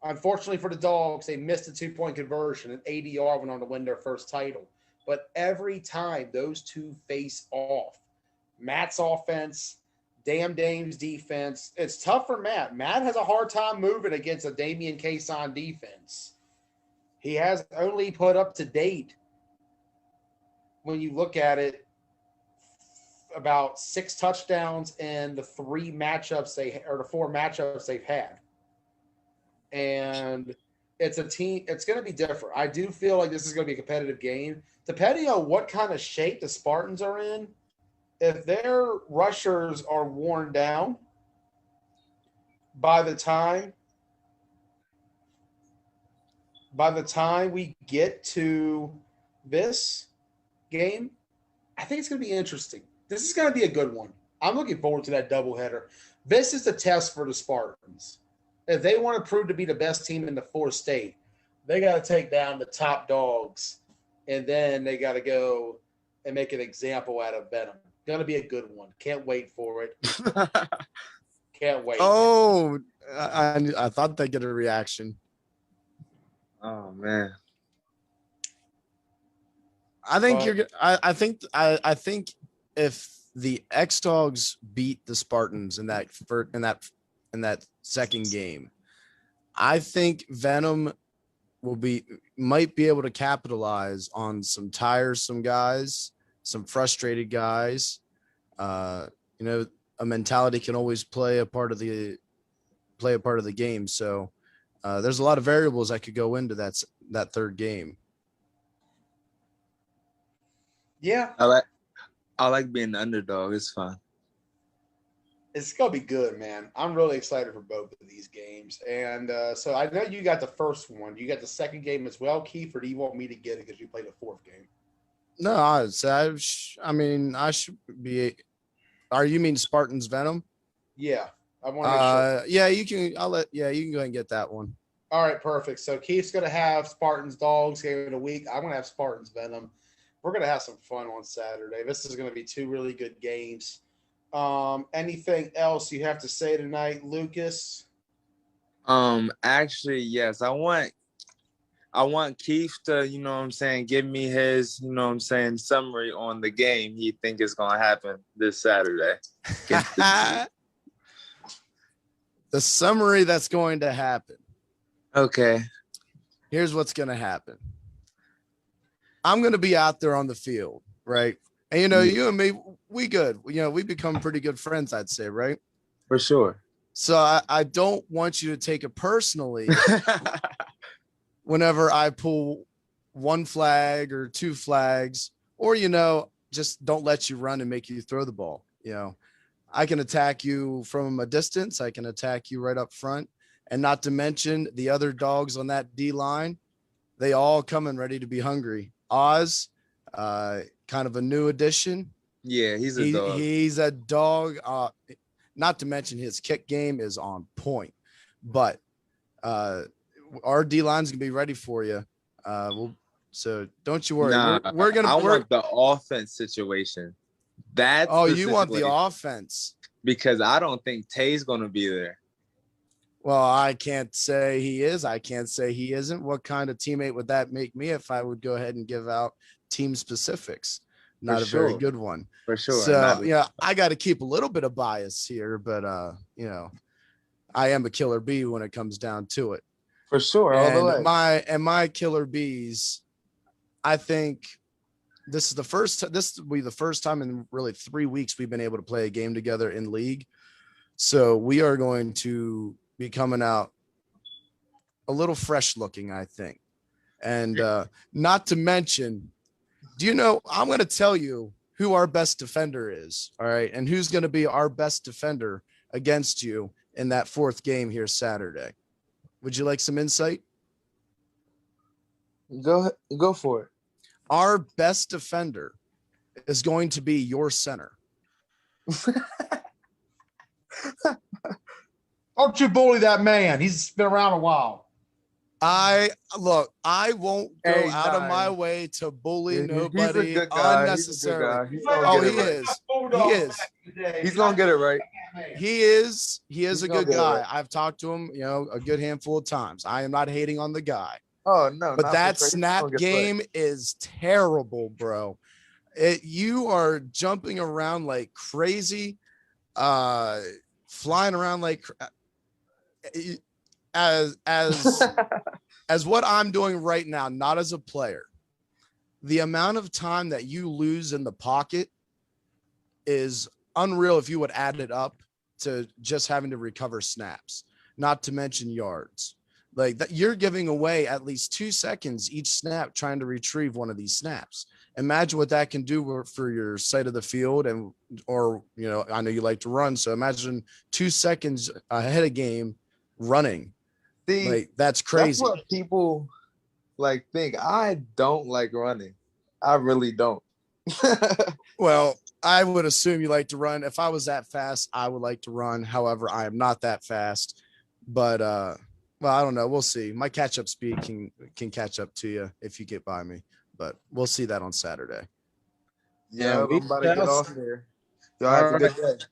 Unfortunately for the Dogs, they missed a 2-point conversion, and ADR went on to win their first title. But every time those two face off, Matt's offense, Damn Dame's defense, it's tough for Matt. Matt has a hard time moving against a Damian Cason defense. He has only put up to date, when you look at it, about 6 touchdowns in the 4 matchups they've had. and it's a team. It's going to be different. I do feel like this is going to be a competitive game, depending on what kind of shape the Spartans are in. If their rushers are worn down by the time we get to this game, I think it's going to be interesting. This is going to be a good one. I'm looking forward to that doubleheader. This is the test for the Spartans. If they want to prove to be the best team in the fourth state, they got to take down the top dogs, and then they got to go and make an example out of Venom. Going to be a good one. Can't wait for it. Can't wait. Oh, I thought they'd get a reaction. Oh man. I think I think if the X Dogs beat the Spartans in that second game, I think Venom might be able to capitalize on some tiresome guys, some frustrated guys. A mentality can always play a part of the game. So there's a lot of variables that could go into that third game. Yeah. I like being the underdog. It's fun. It's going to be good, man. I'm really excited for both of these games. And so I know you got the first one. You got the second game as well, Keith, or do you want me to get it because you played the fourth game? No, I should be. You mean Spartans Venom? Yeah. I want to make sure. Yeah, you can. You can go ahead and get that one. All right, perfect. So Keith's going to have Spartans Dogs game of the week. I'm going to have Spartans Venom. We're going to have some fun on Saturday. This is going to be two really good games. Anything else you have to say tonight, Lucas? Actually, yes. I want Keith to, give me his, summary on the game he think is going to happen this Saturday. The summary that's going to happen. Okay. Here's what's going to happen. I'm going to be out there on the field, right? And, you and me, we good. We become pretty good friends, I'd say, right? For sure. So I don't want you to take it personally whenever I pull one flag or two flags, or, just don't let you run and make you throw the ball. I can attack you from a distance. I can attack you right up front. And not to mention the other dogs on that D line, they all coming ready to be hungry. Oz, kind of a new addition. Yeah, he's a dog. He's a dog. Not to mention his kick game is on point. But our D line's gonna be ready for you. So don't you worry. Nah, we're gonna. I want the offense situation. You want the offense because I don't think Tay's gonna be there. Well, I can't say he is. I can't say he isn't. What kind of teammate would that make me if I would go ahead and give out team specifics? Not a very good one. For sure. So, I got to keep a little bit of bias here, but, I am a killer bee when it comes down to it. For sure. All the way. My killer bees, I think this will be the first time in really 3 weeks we've been able to play a game together in league. So we are going to be coming out a little fresh looking, I think. And not to mention, I'm going to tell you who our best defender is. All right. And who's going to be our best defender against you in that fourth game here Saturday. Would you like some insight? Go for it. Our best defender is going to be your center. Don't you bully that man. He's been around a while. I won't go out of my way to bully nobody unnecessarily. He is. He's gonna get it right. He is a good guy. Right. I've talked to him, a good handful of times. I am not hating on the guy. Oh no, but that snap game is terrible, bro. You are jumping around like crazy, flying around like as what I'm doing right now, not as a player. The amount of time that you lose in the pocket is unreal if you would add it up to just having to recover snaps, not to mention yards. Like that, you're giving away at least 2 seconds each snap trying to retrieve one of these snaps. Imagine what that can do for your side of the field, and or I know you like to run, so imagine 2 seconds ahead of game running. See, Like that's that's crazy. what people like think. I don't like running. I really don't. Well, I would assume you like to run. If I was that fast, I would like to run. However, I am not that fast. But well, I don't know. We'll see. My catch-up speed can catch up to you if you get by me. But we'll see that on Saturday. Yeah, we I'm about to get shall off see. here. Y'all have a good day.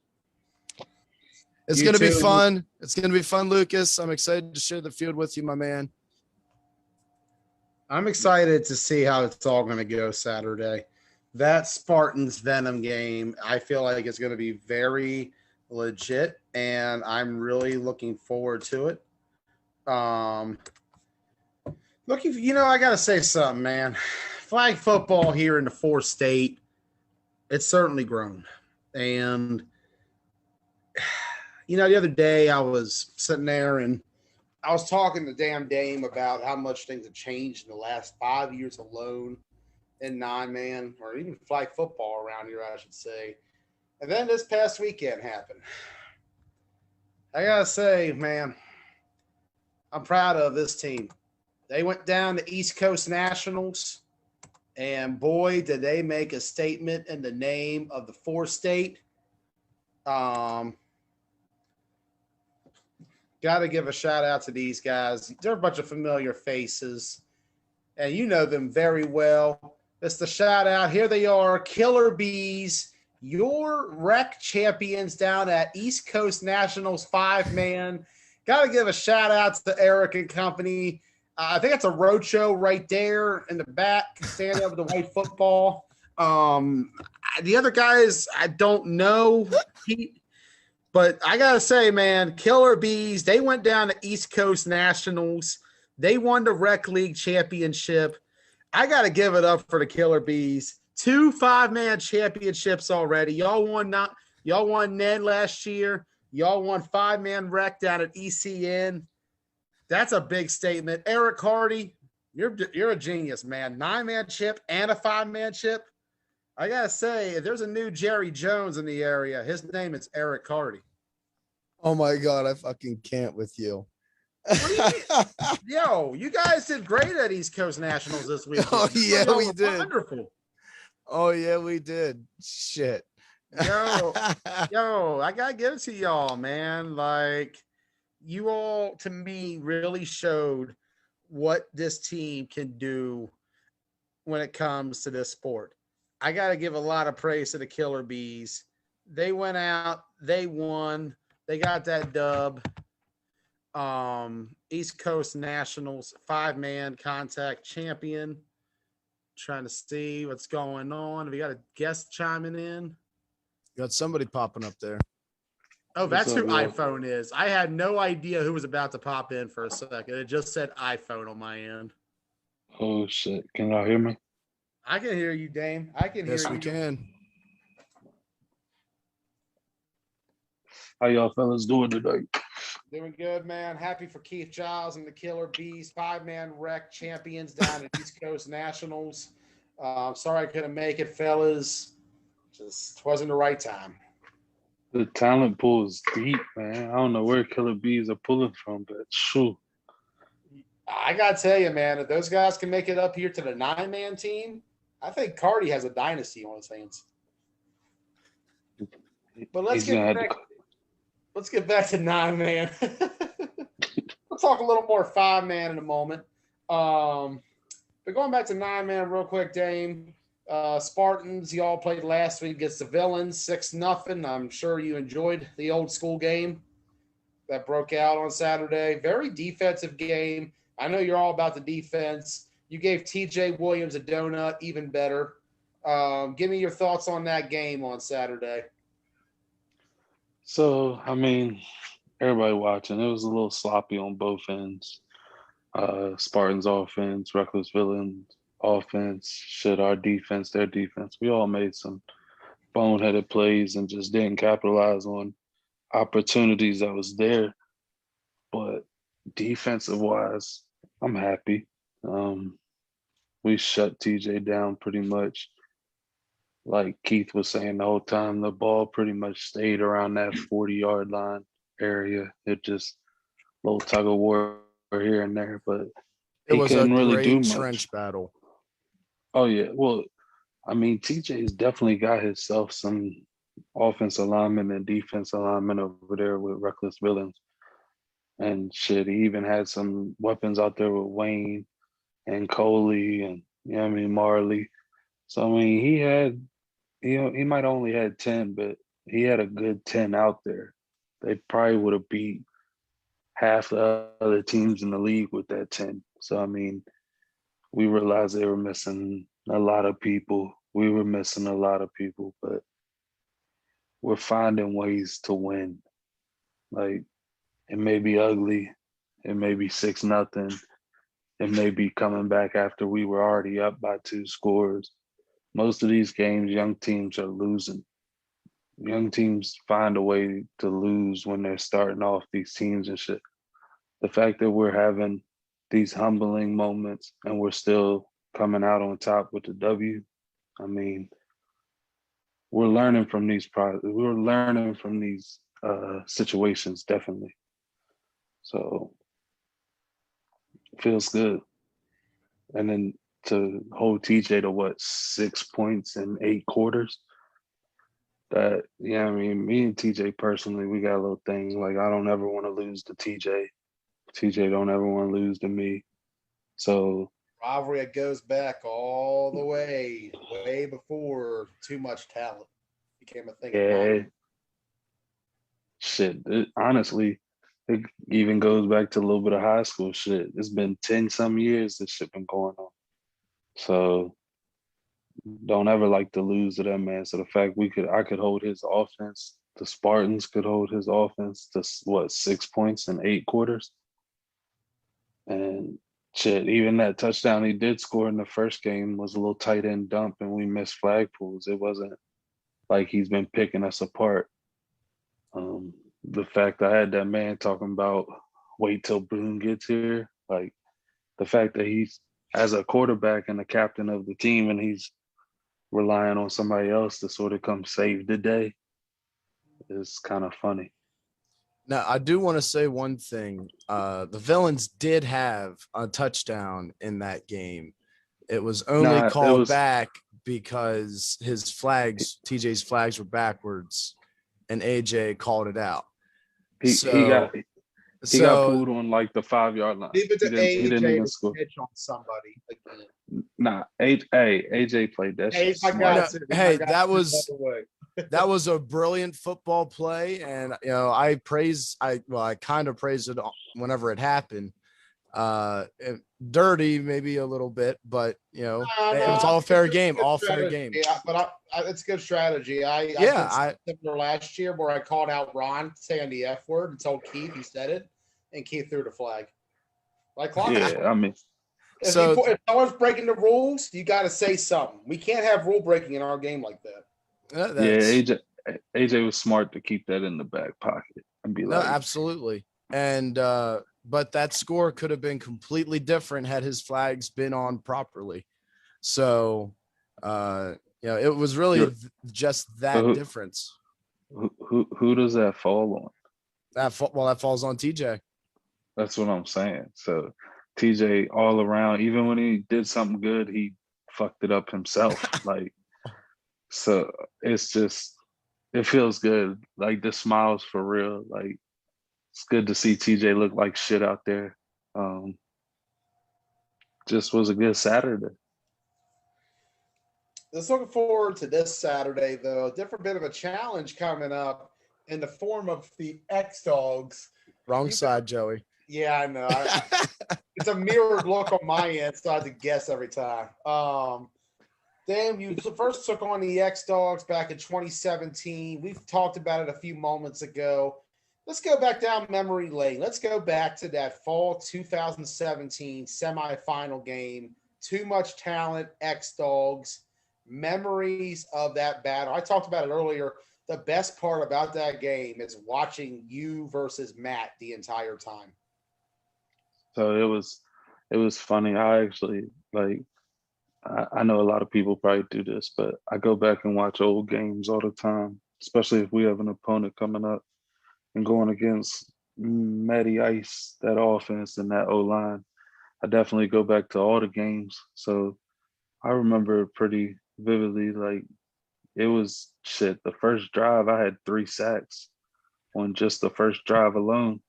It's You going to be too. fun. It's going to be fun, Lucas. I'm excited to share the field with you, my man. I'm excited to see how it's all going to go Saturday. That Spartans Venom game, I feel like it's going to be very legit, and I'm really looking forward to it. I got to say something, man. Flag football here in the 4-state, it's certainly grown. And, the other day I was sitting there and I was talking to damn Dame about how much things have changed in the last 5 years alone in 9-man or even flag football around here, I should say. And then this past weekend happened. I got to say, man, I'm proud of this team. They went down to East Coast Nationals, and boy, did they make a statement in the name of the 4-state. Got to give a shout out to these guys. They're a bunch of familiar faces, and you know them very well. It's the shout out. Here they are, Killer Bees, your rec champions down at East Coast Nationals 5-man. Got to give a shout out to Eric and company. I think it's a roadshow right there in the back, standing over the white football. The other guys, I don't know. But I got to say, man, Killer Bees, they went down to East Coast Nationals. They won the Rec League championship. I got to give it up for the Killer Bees. 2 5-man championships already. Y'all won NED last year. Y'all won 5-man Rec down at ECN. That's a big statement. Eric Hardy, you're a genius, man. 9-man chip and a 5-man chip. I gotta say, if there's a new Jerry Jones in the area, his name is Eric Hardy. Oh my God, I fucking can't with you. Yo, you guys did great at East Coast Nationals this week. Oh yeah, we did. Wonderful. Oh yeah, we did. Shit. Yo, I gotta give it to y'all, man. Like, you all, to me, really showed what this team can do when it comes to this sport. I got to give a lot of praise to the Killer Bees. They went out, they won, they got that dub. East Coast Nationals 5-man contact champion. Trying to see what's going on. Have you got a guest chiming in? Got somebody popping up there. Oh, that's who iPhone is. I had no idea who was about to pop in for a second. It just said iPhone on my end. Oh shit! Can y'all hear me? I can hear you, Dame. I can hear you. Yes, we can. How y'all fellas doing today? Doing good, man. Happy for Keith Giles and the Killer Bees, 5-man Rec champions down at East Coast Nationals. Sorry I couldn't make it, fellas. Just wasn't the right time. The talent pool is deep, man. I don't know where Killer Bees are pulling from, but shoot. I got to tell you, man, if those guys can make it up here to the 9-man team, I think Cardi has a dynasty on his hands. But let's get back to 9-man. We'll talk a little more 5-man in a moment. But going back to 9-man real quick, Dame. Spartans, y'all played last week against the Villains, 6-0. I'm sure you enjoyed the old school game that broke out on Saturday. Very defensive game. I know you're all about the defense. You gave TJ Williams a donut, even better. Give me your thoughts on that game on Saturday. So, I mean, everybody watching, it was a little sloppy on both ends. Spartans offense, Reckless Villains offense, shit, our defense, their defense. We all made some boneheaded plays and just didn't capitalize on opportunities that was there. But defensive wise, I'm happy. We shut TJ down pretty much. Like Keith was saying the whole time, the ball pretty much stayed around that 40-yard line area. It just a little tug of war here and there, but It he was a couldn't really do great much. trench battle. Oh yeah, well, I mean, TJ's definitely got himself some offensive alignment and defense alignment over there with Reckless Villains. And shit, he even had some weapons out there with Wayne and Coley and Marley. So I mean, he might only had 10, but he had a good 10 out there. They probably would have beat half the other teams in the league with that 10. So I mean, we realized they were missing a lot of people. We were missing a lot of people, but we're finding ways to win. Like, it may be ugly, it may be 6-0, it may be coming back after we were already up by 2 scores. Most of these games, young teams are losing. Young teams find a way to lose when they're starting off these teams and shit. The fact that we're having these humbling moments and we're still coming out on top with the W, I mean, we're learning from these situations, definitely. So it feels good. And then to hold TJ to 6 points in 8 quarters. That, yeah, I mean, me and TJ personally, we got a little thing. Like, I don't ever want to lose to TJ. TJ don't ever want to lose to me. So Rivalry that goes back all the way before Too Much Talent became a thing. yeah, shit. Honestly, it even goes back to a little bit of high school shit. It's been 10 some years this shit been going on. So don't ever like to lose to that man. So the fact I could hold his offense, the Spartans could hold his offense to 6 points in 8 quarters. And shit, even that touchdown he did score in the first game was a little tight end dump and we missed flag pools. It wasn't like he's been picking us apart. The fact I had that man talking about wait till Boone gets here, like the fact that he's as a quarterback and the captain of the team and he's relying on somebody else to sort of come save the day is kind of funny. Now, I do want to say one thing. The Villains did have a touchdown in that game. It was only called back because TJ's flags were backwards, and AJ called it out. He got pulled on like the 5-yard line. Leave it to He didn't even score. On somebody again. Nah, AJ played that shit. That was a brilliant football play, and I kind of praised it whenever it happened. Dirty, maybe a little bit, but it was all fair game. All fair game. Yeah, but it's good strategy. I did similar last year where I called out Ron saying the F word and told Keith he said it, and Keith threw the flag. I mean, if someone's breaking the rules, you got to say something. We can't have rule breaking in our game like that. AJ was smart to keep that in the back pocket and be like, absolutely. And but that score could have been completely different had his flags been on properly. So it was really just that difference. Who does that fall on? That falls on TJ. That's what I'm saying. So TJ all around, even when he did something good, he fucked it up himself. So it feels good. Like the smiles for real. Like it's good to see TJ look like shit out there. Just was a good Saturday. Just looking forward to this Saturday, though. A different bit of a challenge coming up in the form of the X-Dogs. Wrong side, Joey. Yeah, I know. It's a mirrored look on my end, so I have to guess every time. Dan, you first took on the X-Dogs back in 2017. We've talked about it a few moments ago. Let's go back down memory lane. Let's go back to that fall 2017 semifinal game. Too Much Talent, X-Dogs. Memories of that battle. I talked about it earlier. The best part about that game is watching you versus Matt the entire time. So it was funny. I actually like I know a lot of people probably do this, but I go back and watch old games all the time, especially if we have an opponent coming up and going against Matty Ice, that offense and that O line. I definitely go back to all the games. So I remember pretty vividly, like it was shit. The first drive, I had 3 sacks on just the first drive alone.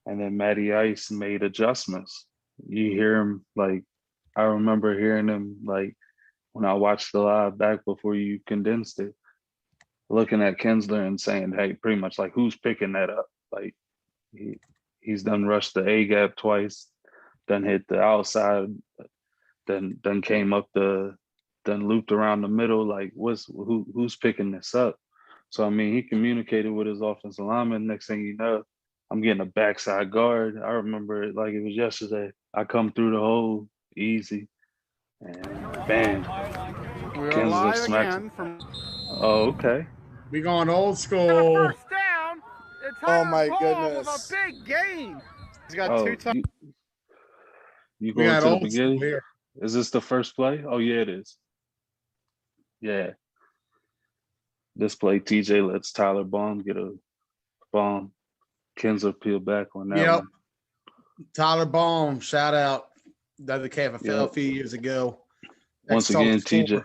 And then Matty Ice made adjustments. You hear him like, I remember hearing him like when I watched the live back before you condensed it, looking at Kinsler and saying, hey, pretty much like, who's picking that up? Like, he's done rushed the A gap twice, done hit the outside, then came up then looped around the middle. Like, who's picking this up? So I mean, he communicated with his offensive lineman. Next thing you know, I'm getting a backside guard. I remember it like it was yesterday. I come through the hole easy, and bam, We are Kansas live smacks. again from. Oh, okay. We going old Got a school. first down. It's Oh my Paul with a goodness. big gain. He's got Oh, two touchdowns. you We going got to the old school beginning? here. Is this the first play? Oh yeah, it is. Yeah. This play, TJ lets Tyler Baum get a bomb. Kinsler peel back on that Yep. one. Tyler Baum, shout out. That the KFL a Yep. few years ago. Once again, TJ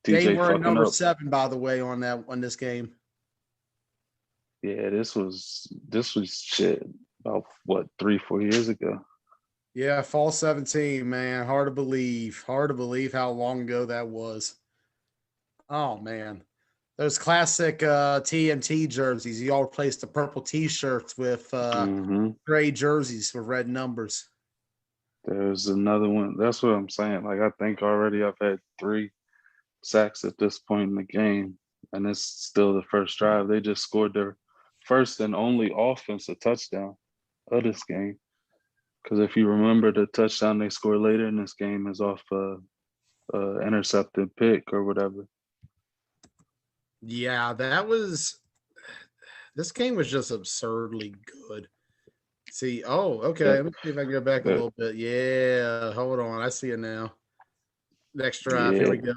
They were fucking number up. 7, by the way, on this game. Yeah, this was shit about what 3-4 years ago. Yeah, fall 17, man. Hard to believe. Hard to believe how long ago that was. Oh man. Those classic TMT jerseys. You all replaced the purple t-shirts with gray jerseys with red numbers. There's another one. That's what I'm saying. Like I think already I've had 3 sacks at this point in the game, and it's still the first drive. They just scored their first and only offensive touchdown of this game. Because if you remember, the touchdown they scored later in this game is off intercepted pick or whatever. Yeah, this game was just absurdly good. See, okay. Let me see if I can go back a little bit. Yeah, hold on. I see it now. Next drive. Here we go.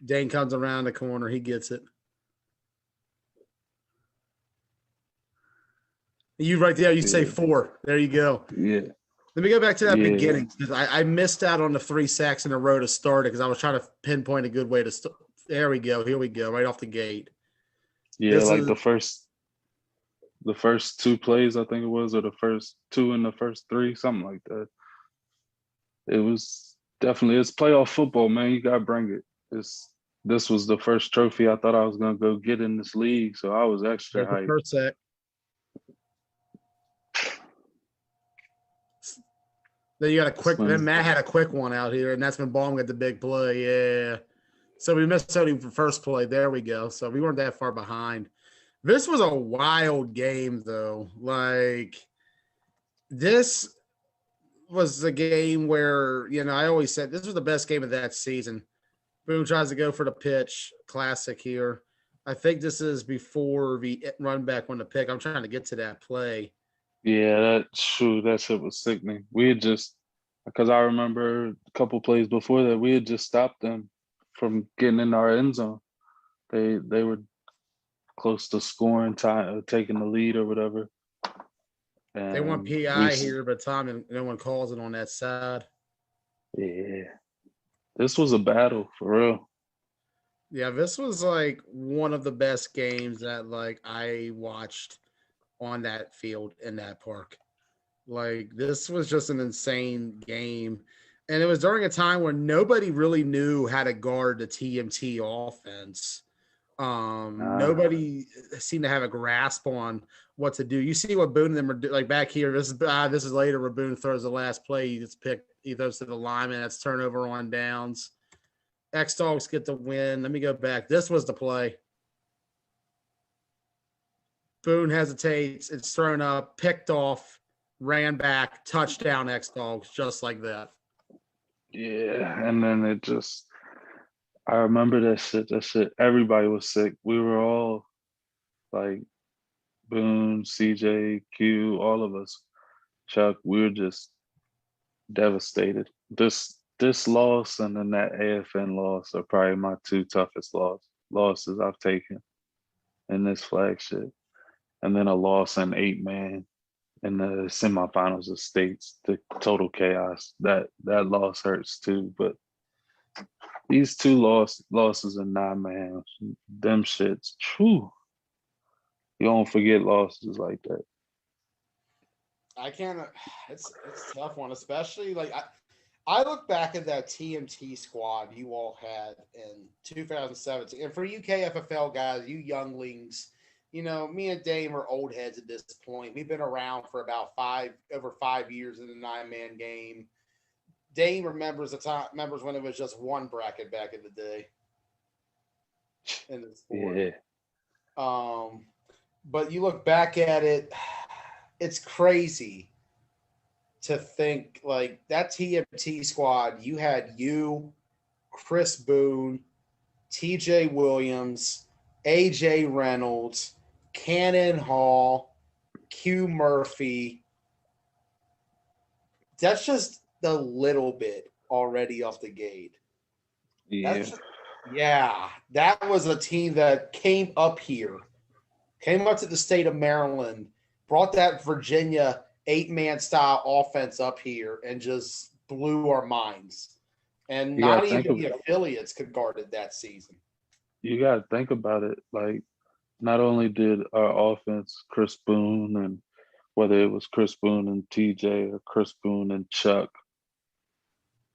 Dane comes around the corner. He gets it. You right there. You say 4. There you go. Yeah. Let me go back to that beginning because I missed out on the 3 sacks in a row to start it because I was trying to pinpoint a good way to start. There we go. Here we go. Right off the gate. Yeah, like the first 2 plays, I think it was, or the first 2 in the first 3, something like that. It was definitely, it's playoff football, man. You gotta bring it. This was the first trophy I thought I was gonna go get in this league, so I was extra hyped. First sack. Then you got a quick. Then Matt had a quick one out here, and that's when Baum got the big play. Yeah. So we missed Tony for first play. There we go. So we weren't that far behind. This was a wild game, though. Like, this was the game where, I always said this was the best game of that season. Boone tries to go for the pitch. Classic here. I think this is before the run back on the pick. I'm trying to get to that play. Yeah, that's true. That shit was sickening. We had just, because I remember a couple plays before that, we had just stopped them from getting in our end zone. They were close to scoring, taking the lead or whatever. And they want PI here, but no one calls it on that side. Yeah, this was a battle for real. Yeah, this was like one of the best games that I watched on that field in that park. Like, this was just an insane game. And it was during a time where nobody really knew how to guard the TMT offense. Nobody seemed to have a grasp on what to do. You see what Boone and them are doing. Like back here, this is later where Boone throws the last play. He gets picked. He throws to the lineman. That's turnover on downs. X-Dogs get the win. Let me go back. This was the play. Boone hesitates. It's thrown up, picked off, ran back, touchdown X-Dogs, just like that. Yeah, and then I remember that shit. Everybody was sick. We were all like Boone, CJ, Q, all of us. Chuck, we were just devastated. This loss and then that AFN loss are probably my two toughest losses I've taken in this flagship. And then a loss in 8-man in the semifinals of states, the total chaos. That loss hurts too. But these two losses in 9-man, them shits, true. You don't forget losses like that. I can't. It's a tough one, especially like I look back at that TMT squad you all had in 2017, and for you KFFL guys, you younglings, me and Dame are old heads at this point. We've been around for about over 5 years in the 9-man game. Dame remembers when it was just one bracket back in the day in the sport. Yeah. But you look back at it, it's crazy to think like that TMT squad. You had Chris Boone, TJ Williams, AJ Reynolds, Cannon Hall, Q Murphy. That's just a little bit already off the gate. Yeah. That was a team that came up to the state of Maryland, brought that Virginia 8-man style offense up here and just blew our minds. And not even the affiliates could guard it that season. You got to think about it. Like, not only did our offense, Chris Boone, and whether it was Chris Boone and TJ or Chris Boone and Chuck,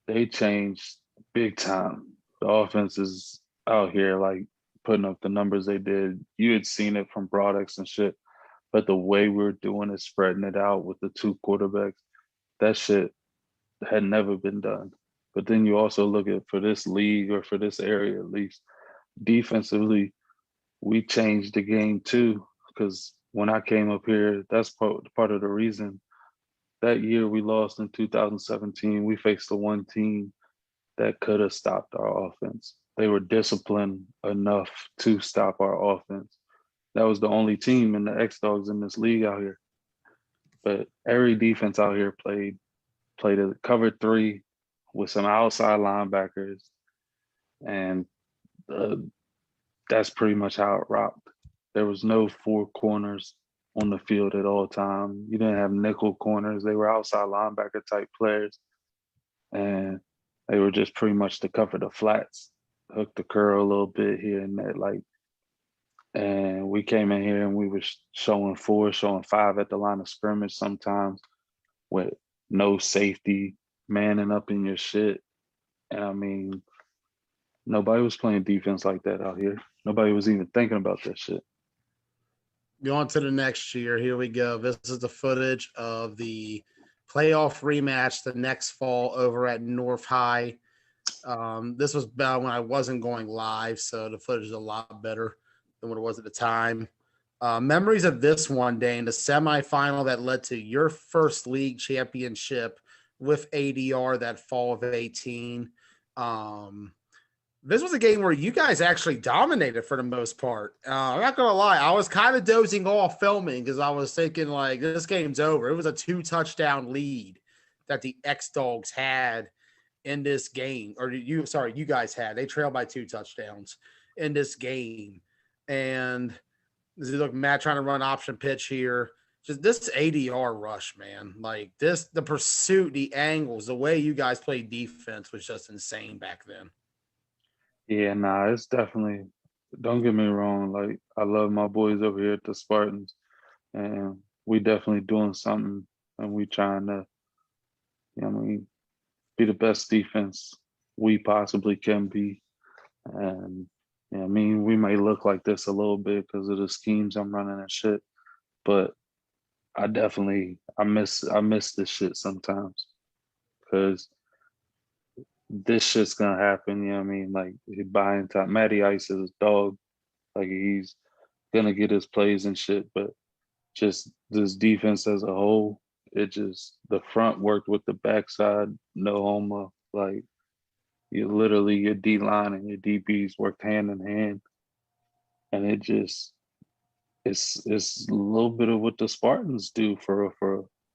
they changed big time. The offense is out here, like, putting up the numbers they did. You had seen it from products and shit. But the way we're doing it, spreading it out with the two quarterbacks, that shit had never been done. But then you also look at, for this league or for this area at least, defensively, we changed the game too. Because when I came up here, that's part of the reason. That year we lost in 2017, we faced the one team that could have stopped our offense. They were disciplined enough to stop our offense. That was the only team in the X Dogs in this league out here. But every defense out here played a cover 3 with some outside linebackers, and that's pretty much how it rocked. There was no 4 corners on the field at all time. You didn't have nickel corners. They were outside linebacker type players, and they were just pretty much to cover the flats, hook the curl a little bit here and there, like. And we came in here and we were showing 4, showing 5 at the line of scrimmage sometimes with no safety, manning up in your shit. And I mean, nobody was playing defense like that out here. Nobody was even thinking about that shit. Going to the next year. Here we go. This is the footage of the playoff rematch the next fall over at North High. This was about when I wasn't going live, so the footage is a lot better than what it was at the time. Memories of this one, Dane, the semifinal that led to your first league championship with ADR that fall of 18. This was a game where you guys actually dominated for the most part. I'm not going to lie. I was kind of dozing off filming because I was thinking, like, this game's over. It was a 2-touchdown lead that the X-Dogs had in this game. You guys had. They trailed by 2 touchdowns in this game. And look, Matt trying to run option pitch here. Just this ADR rush, man. Like the pursuit, the angles, the way you guys played defense was just insane back then. Yeah, nah, it's definitely, don't get me wrong. Like, I love my boys over here at the Spartans, and we definitely doing something, and we trying to, be the best defense we possibly can be. And we may look like this a little bit because of the schemes I'm running and shit, but I miss this shit sometimes because this shit's gonna happen. You know what I mean? Like, buying time. Matty Ice is a dog. Like, he's gonna get his plays and shit, but just this defense as a whole, the front worked with the backside, no homo. Like, your D line and your DBs worked hand in hand, and it's a little bit of what the Spartans do for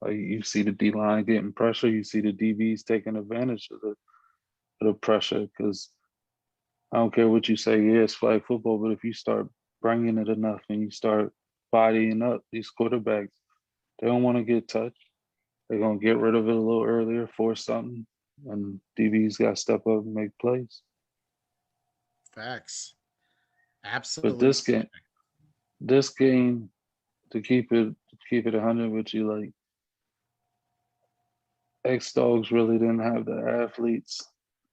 Like you see the D line getting pressure, you see the DBs taking advantage of the pressure. Because I don't care what you say, yeah, it's flag football, but if you start bringing it enough and you start bodying up these quarterbacks, they don't want to get touched. They're gonna get rid of it a little earlier, force something, and DBs got to step up and make plays. Facts. But Absolutely. this game, to keep it 100 with you, like X Dogs really didn't have the athletes.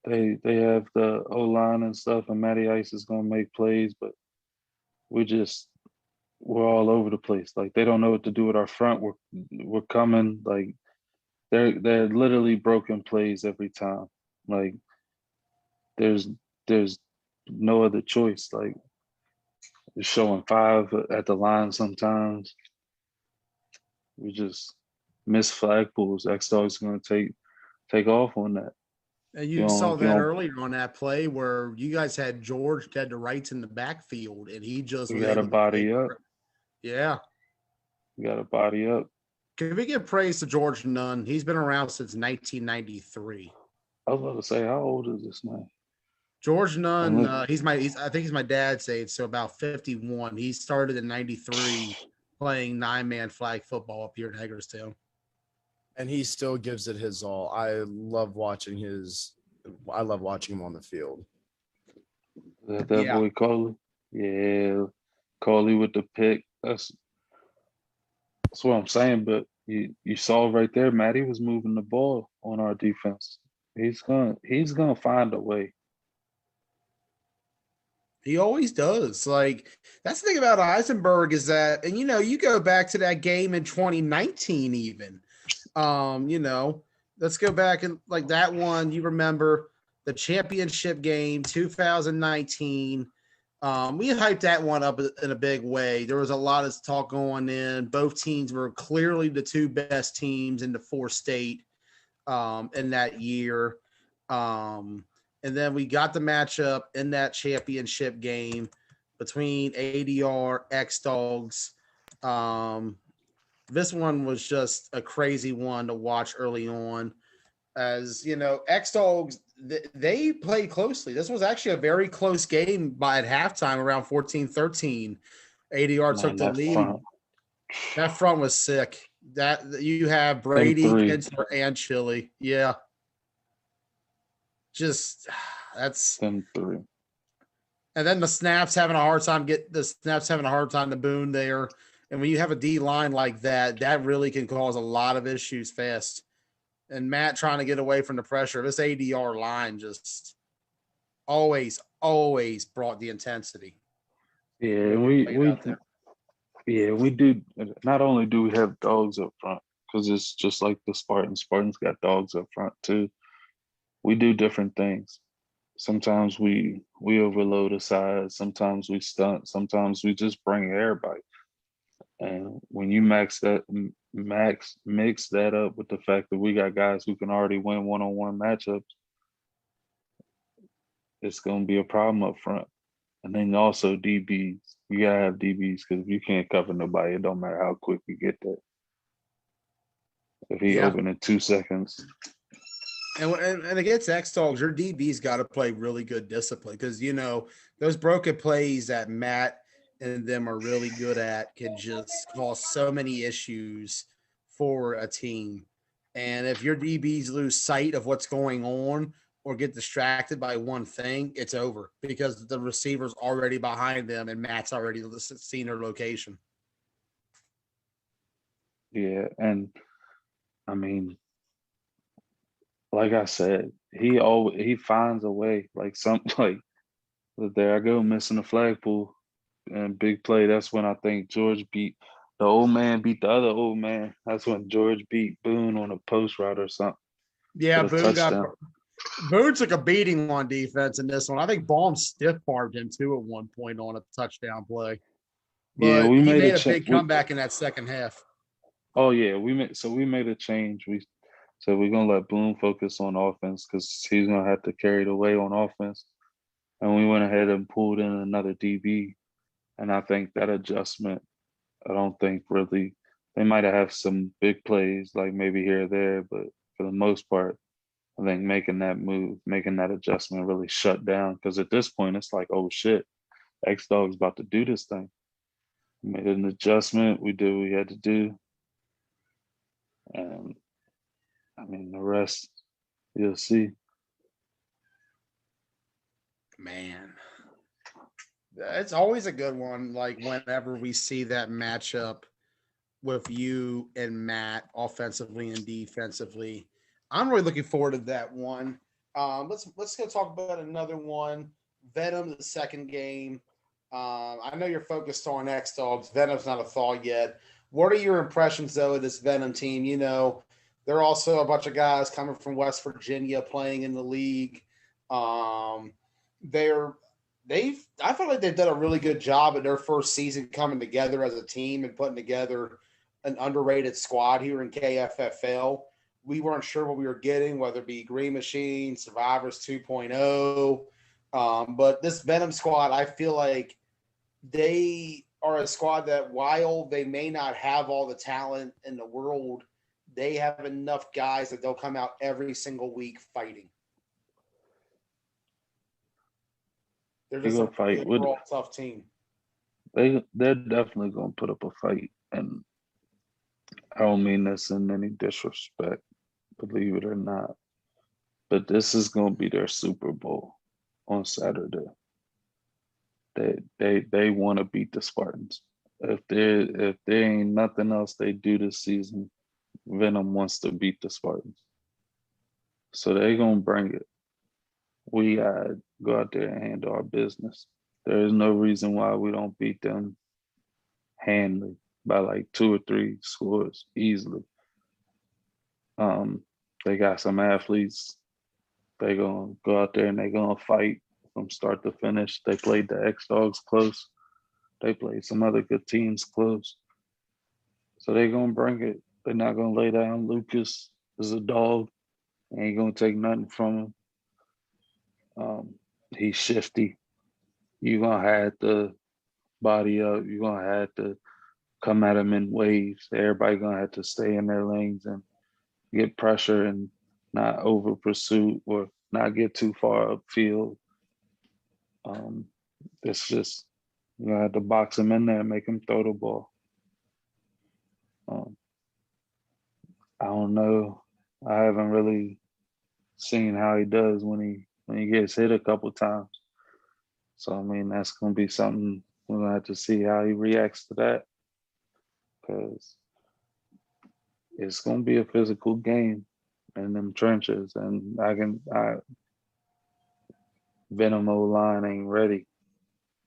They have the O line and stuff, and Matty Ice is gonna make plays, but we just we're all over the place. Like they don't know what to do with our front. We're coming like they're literally broken plays every time. Like there's there's no other choice. Like it's showing 5 at the line sometimes. We just miss flag pools. X Dog's gonna take off on that. And you saw that earlier on that play where you guys had George dead to rights in the backfield, and he just We was got to able to body up. Yeah. We got to body up. Can we give praise to George Nunn? He's been around since 1993. I was about to say, how old is this man? George Nunn, I think he's my dad's age, so about 51. He started in 93 playing 9-man flag football up here in Hagerstown. And he still gives it his all. I love watching him on the field. That boy Coley. Yeah. Coley with the pick. That's what I'm saying. But you saw right there, Matty was moving the ball on our defense. He's gonna find a way. He always does. Like that's the thing about Eisenberg is that, and you go back to that game in 2019 even. Let's go back and like that one. You remember the championship game 2019. We hyped that one up in a big way. There was a lot of talk going in. Both teams were clearly the two best teams in the 4-state in that year. And then we got the matchup in that championship game between ADR, X Dogs. This one was just a crazy one to watch early on. As X Dogs, they played closely. This was actually a very close game at halftime, around 14-13. ADR took the lead. That front was sick. That you have Brady, Kinsler, and Chili. Yeah. Just that's them 3. And then the snaps having a hard time to boon there. And when you have a D line like that, that really can cause a lot of issues fast. And Matt trying to get away from the pressure. This ADR line just always brought the intensity. Yeah, we do. Not only do we have dogs up front, because it's just like the Spartans. Spartans got dogs up front too. We do different things. Sometimes we overload a side. Sometimes we stunt. Sometimes we just bring everybody. And when you mix that up with the fact that we got guys who can already win one-on-one matchups, it's going to be a problem up front. And then also DBs. You got to have DBs because if you can't cover nobody, it don't matter how quick you get there. If he open in 2 seconds. And against X Dogs, your DB's got to play really good discipline because those broken plays that Matt and them are really good at can just cause so many issues for a team. And if your DBs lose sight of what's going on or get distracted by one thing, it's over because the receiver's already behind them and Matt's already seen their location. Yeah, and I mean, like I said, he finds a way. Like there I go missing the flagpole and big play. That's when I think George beat the old man beat the other old man. That's when George beat Boone on a post route or something. Yeah, Boone took a beating on defense in this one. I think Baum stiff-armed him too at one point on a touchdown play. But yeah, we made a big comeback in that second half. Oh yeah, we made a change. We said we're gonna let Boone focus on offense because he's gonna have to carry the weight on offense. And we went ahead and pulled in another DB. And I think that adjustment, I don't think really They might have some big plays, like maybe here or there, but for the most part, I think making that move, making that adjustment really shut down. Because at this point, it's like, oh shit, X Dog's about to do this thing. We made an adjustment. We did what we had to do. And I mean, the rest, you'll see. Man, it's always a good one. Like whenever we see that matchup with you and Matt offensively and defensively, I'm really looking forward to that one. Let's go talk about another one. Venom, the second game. I know you're focused on X Dogs. Venom's not a thought yet. What are your impressions though of this Venom team? You know, there are also a bunch of guys coming from West Virginia playing in the league. Um, they're I feel like they've done a really good job in their first season coming together as a team and putting together an underrated squad here in KFFL. We weren't sure what we were getting, whether it be Green Machine, Survivors 2.0. But this Venom squad, I feel like they are a squad that while they may not have all the talent in the world, they have enough guys that they'll come out every single week fighting. They're They just gonna a fight really with overall tough team. they're definitely gonna put up a fight, and I don't mean this in any disrespect, believe it or not. But this is gonna be their Super Bowl on Saturday. They want to beat the Spartans. If there ain't nothing else they do this season, Venom wants to beat the Spartans. So they gonna bring it. We gotta go out there and handle our business. There is no reason why we don't beat them handily by like 2 or 3 scores easily. They got some athletes. They gonna go out there and they gonna fight from start to finish. They played the X Dogs close. They played some other good teams close. So they gonna bring it. They're not gonna lay down. Lucas is a dog. Ain't gonna take nothing from him. He's shifty. You gonna have to body up. You gonna have to come at him in waves. Everybody gonna have to stay in their lanes and get pressure and not over pursue or not get too far upfield. It's just you gonna have to box him in there and make him throw the ball. I don't know. I haven't really seen how he does when he gets hit a couple times. So I mean that's gonna be something we're gonna have to see how he reacts to that, because it's gonna be a physical game in them trenches, and Venom O line ain't ready.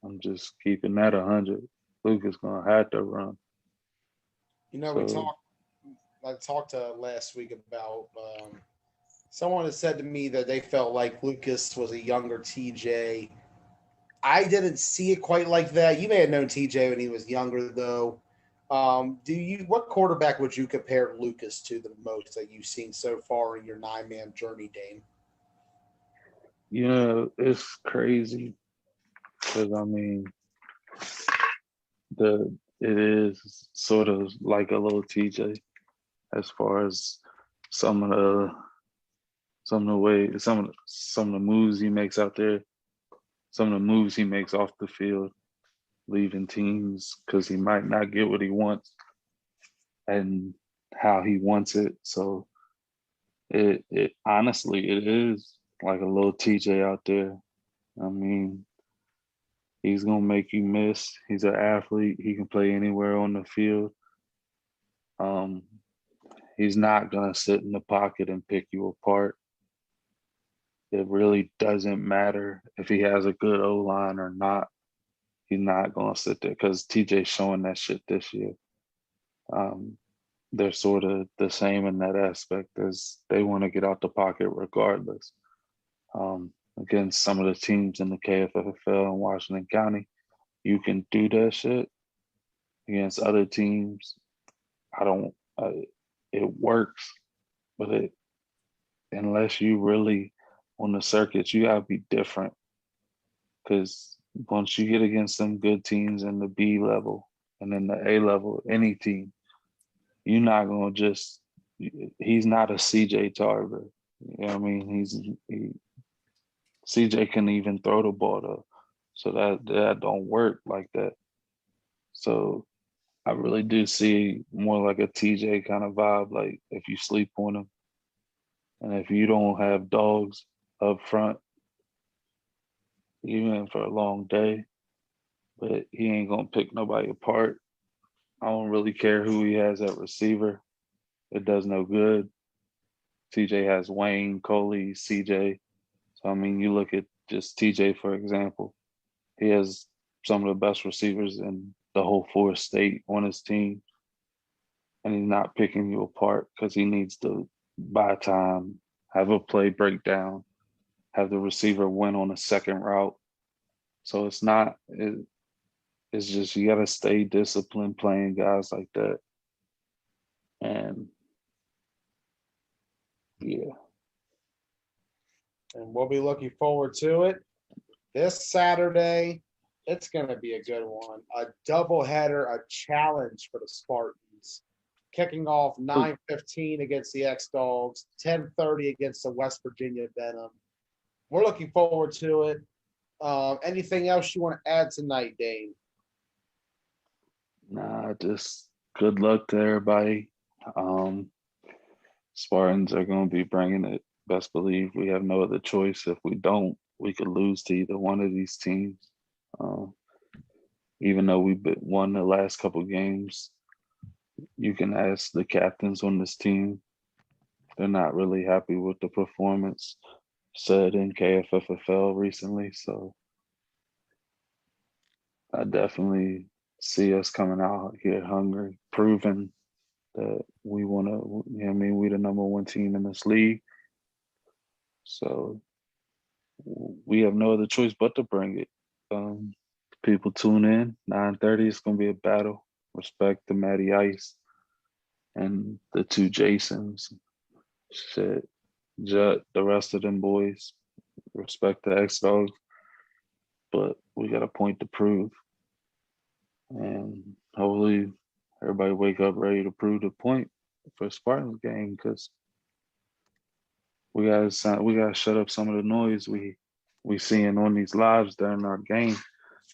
I'm just keeping that 100. Luke is gonna have to run. You know, I talked last week about someone has said to me that they felt like Lucas was a younger TJ. I didn't see it quite like that. You may have known TJ when he was younger, though. What quarterback would you compare Lucas to the most that you've seen so far in your 9-man journey, Dane? You know, it's crazy because I mean, it is sort of like a little TJ as far as some of the moves he makes out there, some of the moves he makes off the field, leaving teams because he might not get what he wants and how he wants it. So it honestly it is like a little TJ out there. I mean, he's gonna make you miss. He's an athlete. He can play anywhere on the field. He's not gonna sit in the pocket and pick you apart. It really doesn't matter if he has a good O-line or not. He's not gonna sit there because TJ's showing that shit this year. They're sort of the same in that aspect as they want to get out the pocket regardless. Against some of the teams in the KFFL in Washington County, you can do that shit. Against other teams, it works, but unless you really on the circuits, you gotta be different. Because once you get against some good teams in the B level and in the A level, any team, you're not gonna just. He's not a CJ Tarver. You know what I mean? CJ can even throw the ball though, so that don't work like that. So I really do see more like a TJ kind of vibe. Like if you sleep on him, and if you don't have dogs up front, you in for a long day. But he ain't gonna pick nobody apart. I don't really care who he has at receiver. It does no good. TJ has Wayne, Coley, CJ. So I mean, you look at just TJ for example. He has some of the best receivers in the whole fourth state on his team, and he's not picking you apart because he needs to buy time, have a play breakdown, have the receiver win on a second route. So it's just you got to stay disciplined playing guys like that. And yeah. And we'll be looking forward to it this Saturday. It's going to be a good one. A doubleheader, a challenge for the Spartans. Kicking off 9:15 against the X-Dogs, 10:30 against the West Virginia Venom. We're looking forward to it. Anything else you want to add tonight, Dane? Nah, just good luck to everybody. Spartans are going to be bringing it. Best believe we have no other choice. If we don't, we could lose to either one of these teams. Even though we've won the last couple games, you can ask the captains on this team. They're not really happy with the performance said in KFFFL recently. So I definitely see us coming out here hungry, proving that we want to, you know what I mean, we the number one team in this league. So we have no other choice but to bring it. People tune in, 9:30, it's going to be a battle. Respect to Matty Ice and the two Jasons. Shit, Jut, the rest of them boys. Respect the X-Dogs. But we got a point to prove. And hopefully everybody wake up ready to prove the point for Spartans game, because we gotta shut up some of the noise we seeing on these lives during our game.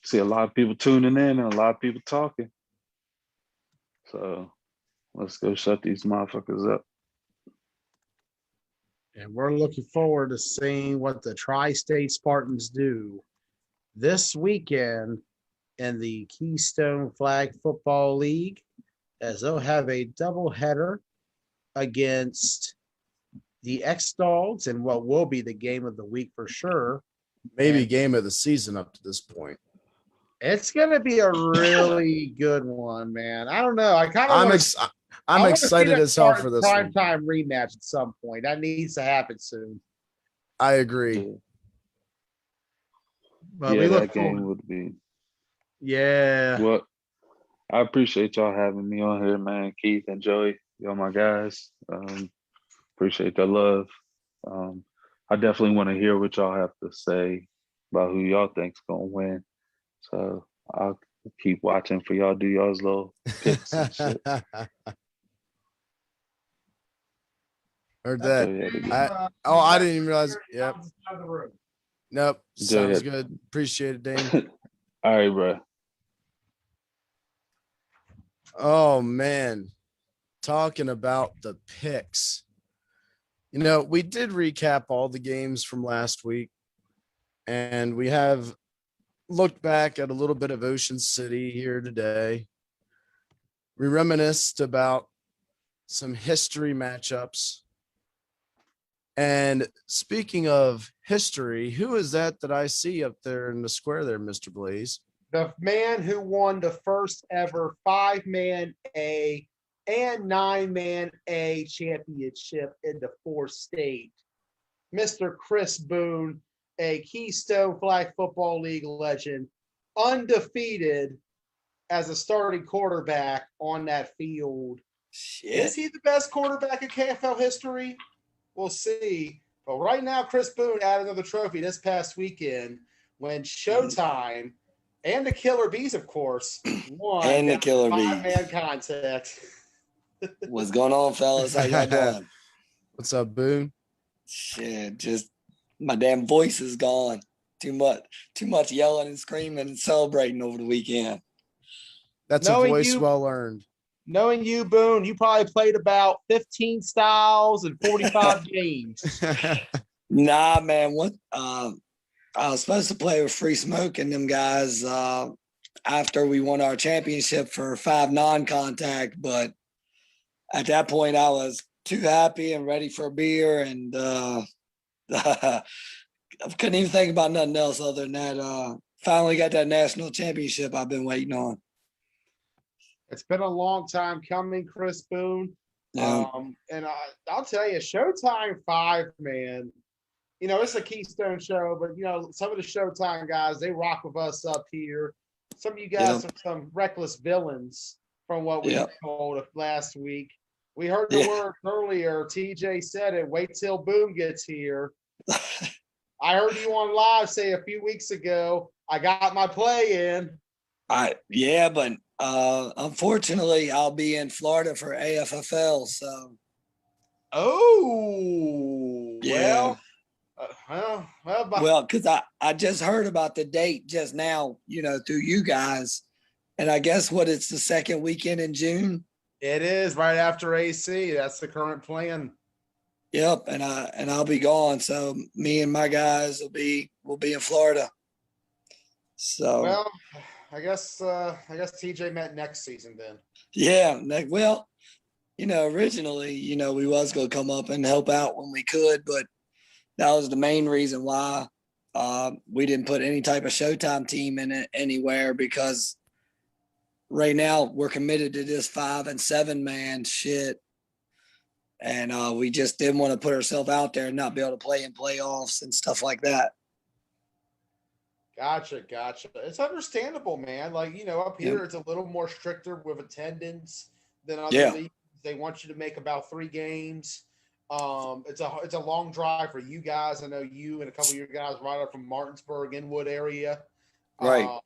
See a lot of people tuning in and a lot of people talking. So let's go shut these motherfuckers up. And we're looking forward to seeing what the Tri-State Spartans do this weekend in the Keystone Flag Football League, as they'll have a doubleheader against the X-Dogs in what will be the game of the week for sure. Maybe game of the season up to this point. It's going to be a really good one, man. I don't know. I'm excited as hell for this one. Primetime rematch at some point. That needs to happen soon. I agree. But yeah, that game would be. Yeah. Well, I appreciate y'all having me on here, man. Keith and Joey, y'all my guys. Appreciate the love. I definitely want to hear what y'all have to say about who y'all think's gonna win. So I'll keep watching for y'all do y'all's little picks and shit. Heard that. I didn't even realize. Yep. Nope. Sounds good. Appreciate it, Dane. All right, bro. Oh man, talking about the picks. You know, we did recap all the games from last week, and we have looked back at a little bit of Ocean City here today. We reminisced about some history matchups. And speaking of history, who is that I see up there in the square there, Mr. Blaze? The man who won the first ever 5-man A and 9-man A championship in the fourth state, Mr. Chris Boone, a Keystone Flag Football League legend, undefeated as a starting quarterback on that field. Shit. Is he the best quarterback in KFL history? We'll see. But right now, Chris Boone added another trophy this past weekend when Showtime and the Killer Bees, of course, won and the Killer Bees 5-man contest. What's going on, fellas? How y'all doing? What's up, Boone? Shit, just my damn voice is gone. Too much yelling and screaming and celebrating over the weekend. That's Knowing a voice you- well earned. Knowing you, Boone, you probably played about 15 styles and 45 games. Nah, man. What? I was supposed to play with Free Smoke and them guys after we won our championship for 5 non-contact, but at that point I was too happy and ready for a beer, and I couldn't even think about nothing else other than that. Finally got that national championship I've been waiting on. It's been a long time coming, Chris Boone. Yeah. And I'll tell you, Showtime 5, man, you know, it's a Keystone show, but, you know, some of the Showtime guys, they rock with us up here. Some of you guys are some reckless villains from what we told last week. We heard the words earlier. TJ said it. Wait till Boone gets here. I heard you on live say a few weeks ago, I got my play in. But unfortunately, I'll be in Florida for AFFL. So. Oh. Yeah. Well, because I just heard about the date just now, you know, through you guys, and I guess it's the second weekend in June. It is right after AC. That's the current plan. Yep, and I'll be gone. So me and my guys will be in Florida. So well, I guess TJ meant next season then. Yeah, well, you know, originally, you know, we was gonna come up and help out when we could, but that was the main reason why we didn't put any type of Showtime team in it anywhere, because right now we're committed to this 5 and 7 man shit. And we just didn't want to put ourselves out there and not be able to play in playoffs and stuff like that. Gotcha. It's understandable, man. Like, you know, up here it's a little more stricter with attendance than other leagues. They want you to make about 3 games. It's a long drive for you guys. I know you and a couple of your guys right up from Martinsburg, Inwood area. Right.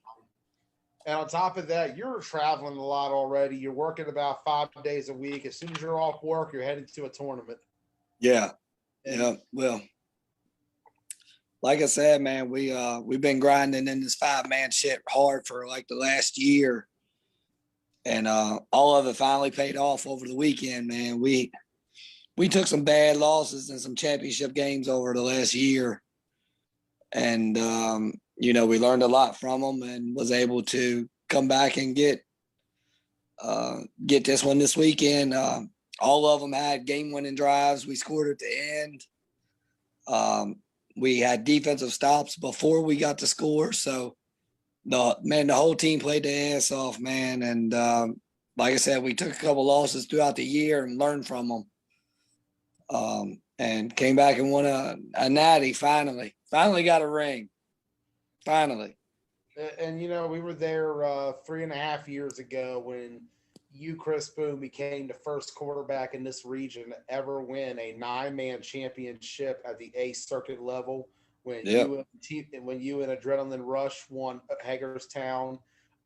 And on top of that, you're traveling a lot already. You're working about 5 days a week. As soon as you're off work, you're headed to a tournament. Yeah. Well, like I said, man, we've been grinding in this 5-man shit hard for like the last year. And all of it finally paid off over the weekend, man. We took some bad losses in some championship games over the last year. And, you know, we learned a lot from them and was able to come back and get this one this weekend. All of them had game-winning drives. We scored at the end. We had defensive stops before we got to score. So, the whole team played their ass off, man. And like I said, we took a couple losses throughout the year and learned from them. And came back and won a natty finally. Finally got a ring. Finally. And, you know, we were there 3.5 years ago when you, Chris Boone, became the first quarterback in this region to ever win a 9-man championship at the A circuit level. When you and Adrenaline Rush won Hagerstown.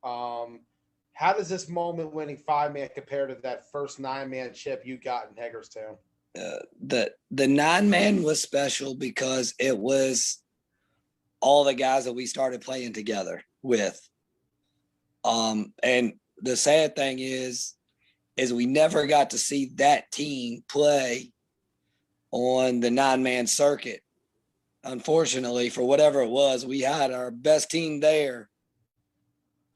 How does this moment winning 5-man compare to that first 9-man chip you got in Hagerstown? The 9-man was special because it was all the guys that we started playing together with. And the sad thing is we never got to see that team play on the 9-man circuit. Unfortunately, for whatever it was, we had our best team there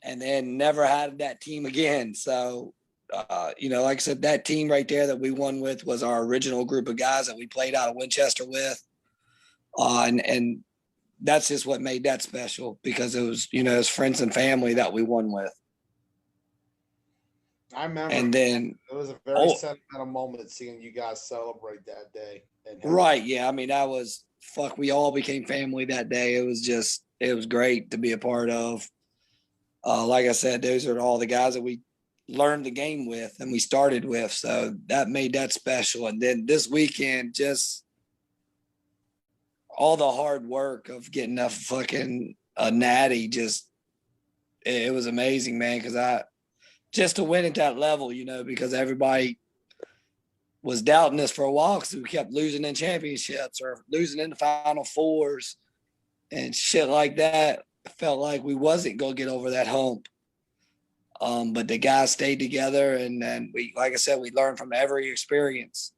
and then never had that team again. So, you know, like I said, that team right there that we won with was our original group of guys that we played out of Winchester with. And that's just what made that special, because it was, you know, it's friends and family that we won with. I remember. And then it was a very sentimental moment seeing you guys celebrate that day. Right. Yeah. I mean, we all became family that day. It was great to be a part of. Like I said, those are all the guys that we learned the game with and we started with. So that made that special. And then this weekend, just all the hard work of getting a natty, it was amazing, man. Cause just to win at that level, you know, because everybody was doubting us for a while because we kept losing in championships or losing in the Final Fours and shit like that. Felt like we wasn't going to get over that hump. But the guys stayed together, and we, like I said, we learned from every experience.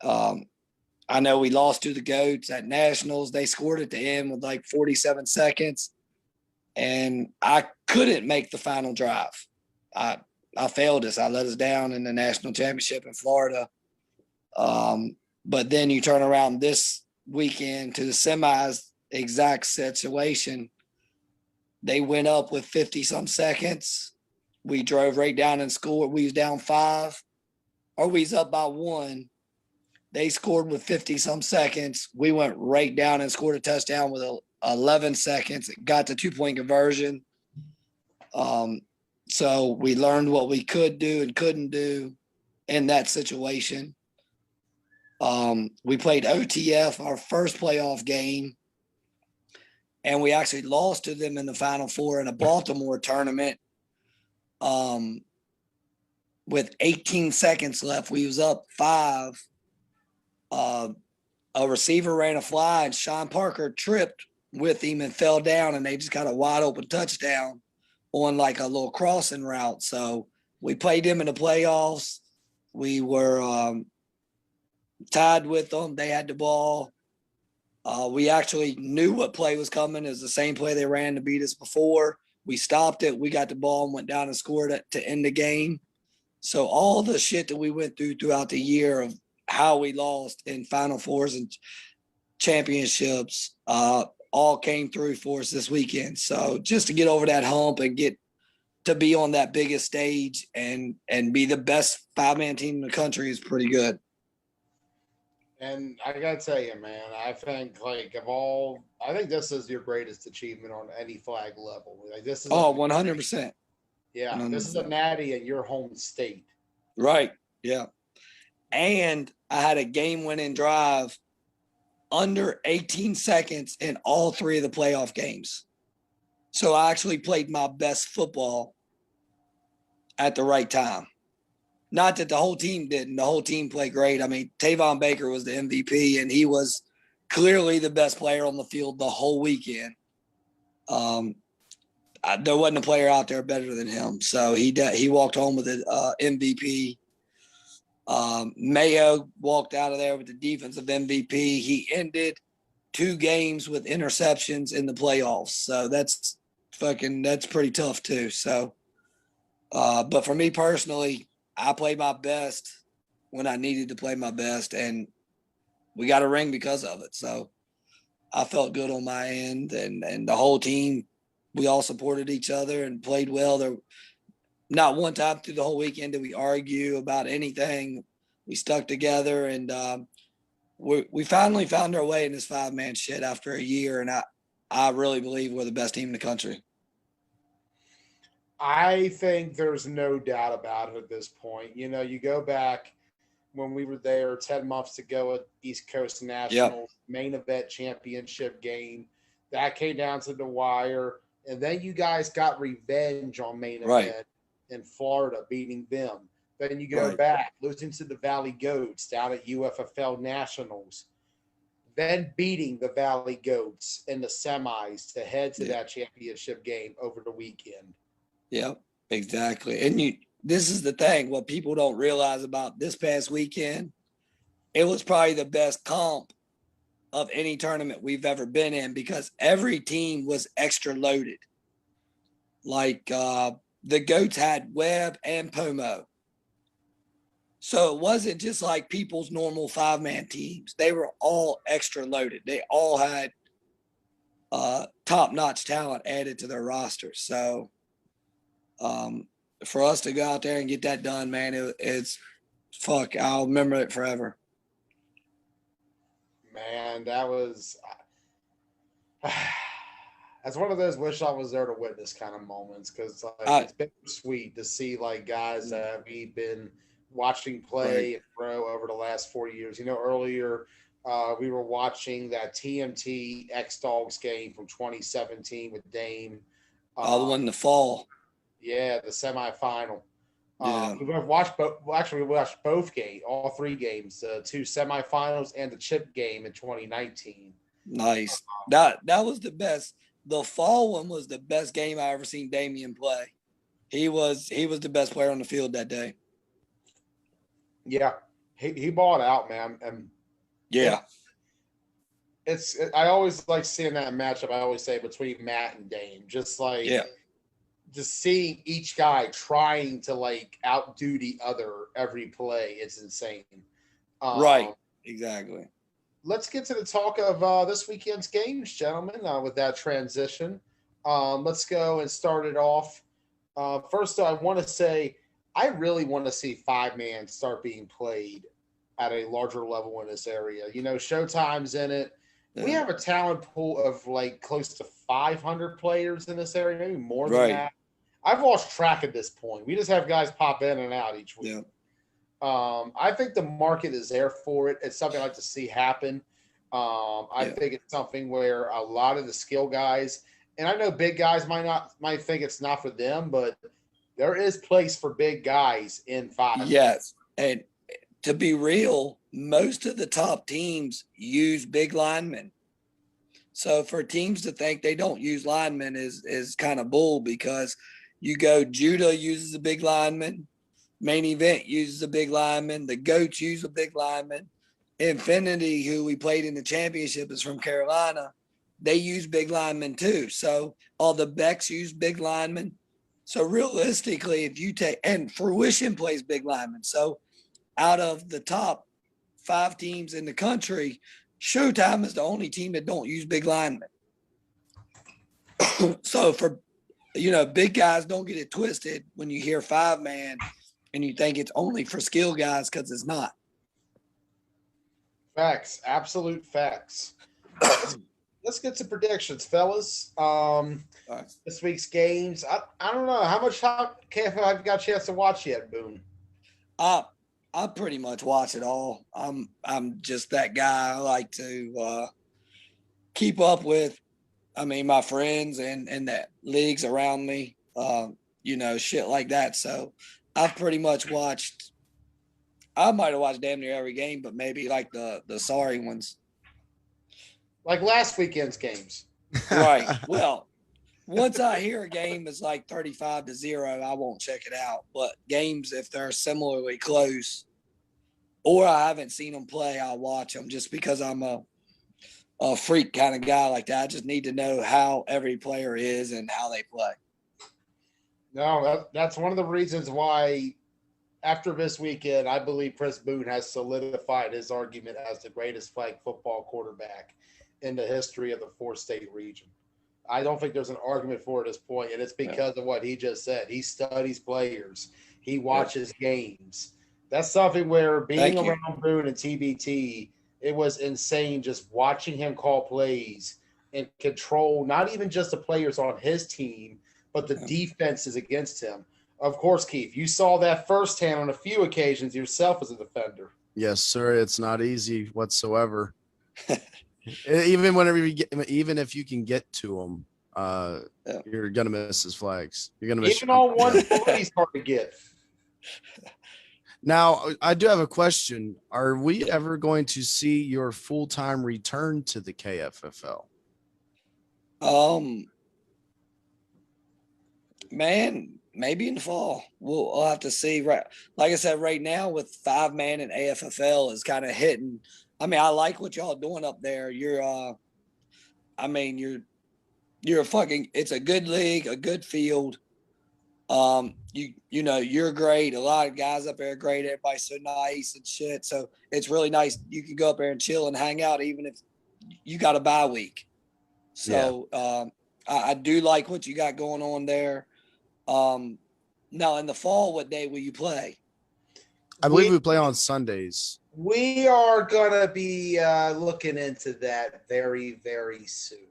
I know we lost to the GOATs at Nationals. They scored at the end with like 47 seconds, and I couldn't make the final drive. I failed us. I let us down in the national championship in Florida. But then you turn around this weekend to the semis, exact situation. They went up with 50-some seconds. We drove right down and scored. We was down 5, or we was up by 1. They scored with 50-some seconds. We went right down and scored a touchdown with 11 seconds. It got the 2-point conversion. So we learned what we could do and couldn't do in that situation. We played OTF, our first playoff game, and we actually lost to them in the Final Four in a Baltimore tournament. With 18 seconds left, we was up 5. A receiver ran a fly, and Sean Parker tripped with him and fell down, and they just got a wide open touchdown on like a little crossing route. So we played them in the playoffs. We were tied with them. They had the ball. We actually knew what play was coming. It was the same play they ran to beat us before. We stopped it. We got the ball and went down and scored it to end the game. So all the shit that we went through throughout the year of how we lost in Final Fours and championships all came through for us this weekend. So just to get over that hump and get to be on that biggest stage and be the best 5-man team in the country is pretty good. And I gotta tell you, man, I think I think this is your greatest achievement on any flag level. Like this is 100%. Yeah, 100%. This is a natty in your home state. Right. Yeah. And I had a game-winning drive under 18 seconds in all 3 of the playoff games. So I actually played my best football at the right time. Not that the whole team didn't. The whole team played great. I mean, Tavon Baker was the MVP, and he was clearly the best player on the field the whole weekend. There wasn't a player out there better than him. So he walked home with the MVP. Mayo walked out of there with the defensive MVP. He ended 2 games with interceptions in the playoffs. So that's pretty tough too. So, but for me personally, I played my best when I needed to play my best, and we got a ring because of it. So I felt good on my end, and the whole team, we all supported each other and played well. There, not one time through the whole weekend did we argue about anything. We stuck together, and we finally found our way in this 5-man shit after a year, and I really believe we're the best team in the country. I think there's no doubt about it at this point. You know, you go back when we were there 10 months ago at East Coast Nationals, main event championship game. That came down to the wire. And then you guys got revenge on main event in Florida, beating them. Then you go back, losing to the Valley Goats down at UFFL Nationals. Then beating the Valley Goats in the semis to head to that championship game over the weekend. Yep, exactly. And this is the thing, what people don't realize about this past weekend, it was probably the best comp of any tournament we've ever been in because every team was extra loaded. Like the Goats had Webb and Pomo. So it wasn't just like people's normal 5-man teams. They were all extra loaded. They all had top-notch talent added to their roster. So for us to go out there and get that done, man, it's fuck. I'll remember it forever. Man, that was that's one of those wish I was there to witness kind of moments because it's been sweet to see like guys that we've been watching play and grow over the last 4 years. You know, earlier we were watching that TMT X-Dogs game from 2017 with Dame. The one in the fall. Yeah, the semifinal. Yeah. We've watched both. Well, actually, we watched both games, all 3 games, 2 semifinals and the chip game in 2019. Nice. That was the best. The fall one was the best game I ever seen Damian play. He was the best player on the field that day. Yeah, he balled out, man, and Yeah. I always like seeing that matchup. I always say between Matt and Dame, just like just seeing each guy trying to like outdo the other every play. It's insane. Right. Exactly. Let's get to the talk of this weekend's games, gentlemen. With that transition, let's go and start it off. First, I want to say I really want to see 5-man start being played at a larger level in this area. You know, Showtime's in it. We have a talent pool of like close to 500 players in this area, maybe more than that. I've lost track at this point. We just have guys pop in and out each week. Yeah. I think the market is there for it. It's something I like to see happen. I think it's something where a lot of the skill guys, and I know big guys might think it's not for them, but there is place for big guys in 5. Yes, and to be real, most of the top teams use big linemen. So for teams to think they don't use linemen is kind of bull, because you go Judah uses a big lineman, Main Event uses a big lineman, the Goats use a big lineman, Infinity, who we played in the championship, is from Carolina. They use big linemen too. So all the Becks use big linemen. So realistically, if you take, and Fruition plays big linemen. So out of the top 5 teams in the country, Showtime is the only team that don't use big linemen. So for, big guys, don't get it twisted when you hear 5-man and you think it's only for skill guys, because it's not. Facts, absolute facts. Let's get to predictions, fellas. This week's games. I don't know how much KFL have you got a chance to watch yet, Boone? I pretty much watch it all. I'm just that guy. I like to keep up with, my friends and the leagues around me, shit like that. So I've pretty much watched. I might have watched damn near every game, but maybe like the sorry ones. Like last weekend's games. Right. Well, once I hear a game is like 35-0, I won't check it out. But games, if they're similarly close or I haven't seen them play, I'll watch them, just because I'm a freak kind of guy like that. I just need to know how every player is and how they play. No, that's one of the reasons why after this weekend, I believe Chris Boone has solidified his argument as the greatest flag football quarterback in the history of the 4-state region. I don't think there's an argument for it at this point, and it's because of what he just said. He studies players. He watches games. That's something where being around Boone and TBT, it was insane just watching him call plays and control not even just the players on his team, but the defenses against him. Of course, Keith, you saw that firsthand on a few occasions yourself as a defender. Yes, sir. It's not easy whatsoever. Even if you can get to him, you're gonna miss his flags. You're gonna miss even on one foot, he's hard to get. Now, I do have a question. Are we ever going to see your full-time return to the KFFL? Man, maybe in the fall. We'll have to see. Right, like I said, right now with 5-man and AFFL is kind of hitting. I like what y'all doing up there. You're fucking. It's a good league, a good field. You're great. A lot of guys up there are great. Everybody's so nice and shit. So it's really nice. You can go up there and chill and hang out, even if you got a bye week. So I do like what you got going on there. Now in the fall, what day will you play? I believe we play on Sundays. We are gonna be looking into that very, very soon.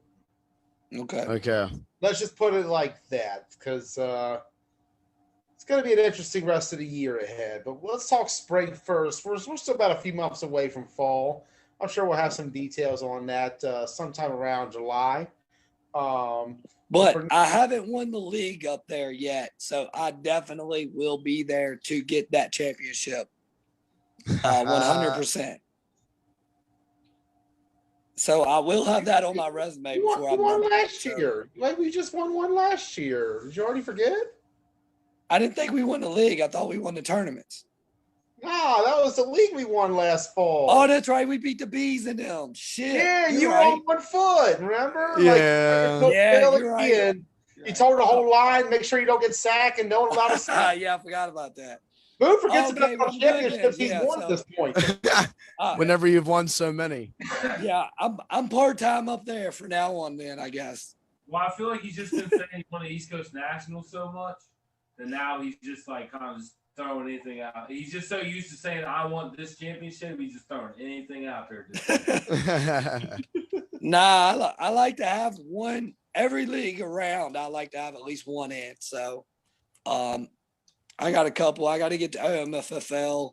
Okay. Let's just put it like that, because it's going to be an interesting rest of the year ahead. But let's talk spring first. We're still about a few months away from fall. I'm sure we'll have some details on that sometime around July. But for- I haven't won the league up there yet, so I definitely will be there to get that championship. 100%. So I will have that on my resume You won, before you I'm won done. last So, year. Like we just won one last year. Did you already forget? I didn't think we won the league. I thought we won the tournaments. Nah, that was the league we won last fall. Oh, that's right. We beat the bees in them. Shit. yeah, you're you were right. on 1 foot. Remember? Yeah. Like, Yeah, Philly, you're right. and you told the whole line, make sure you don't get sacked and don't allow to sack. Yeah, I forgot about that. Who forgets Okay, about well, the I'm good then. championships he's Yeah, won at this point? Whenever you've won so many. Yeah, I'm part-time up there for now on then, I guess. Well, I feel like he's just been saying he won the East Coast Nationals so much that now he's just like kind of just throwing anything out. He's just so used to saying, I want this championship, he's just throwing anything out there. Nah, I like to have one every league around. I like to have at least one in. So I got a couple. I got to get to OMFFL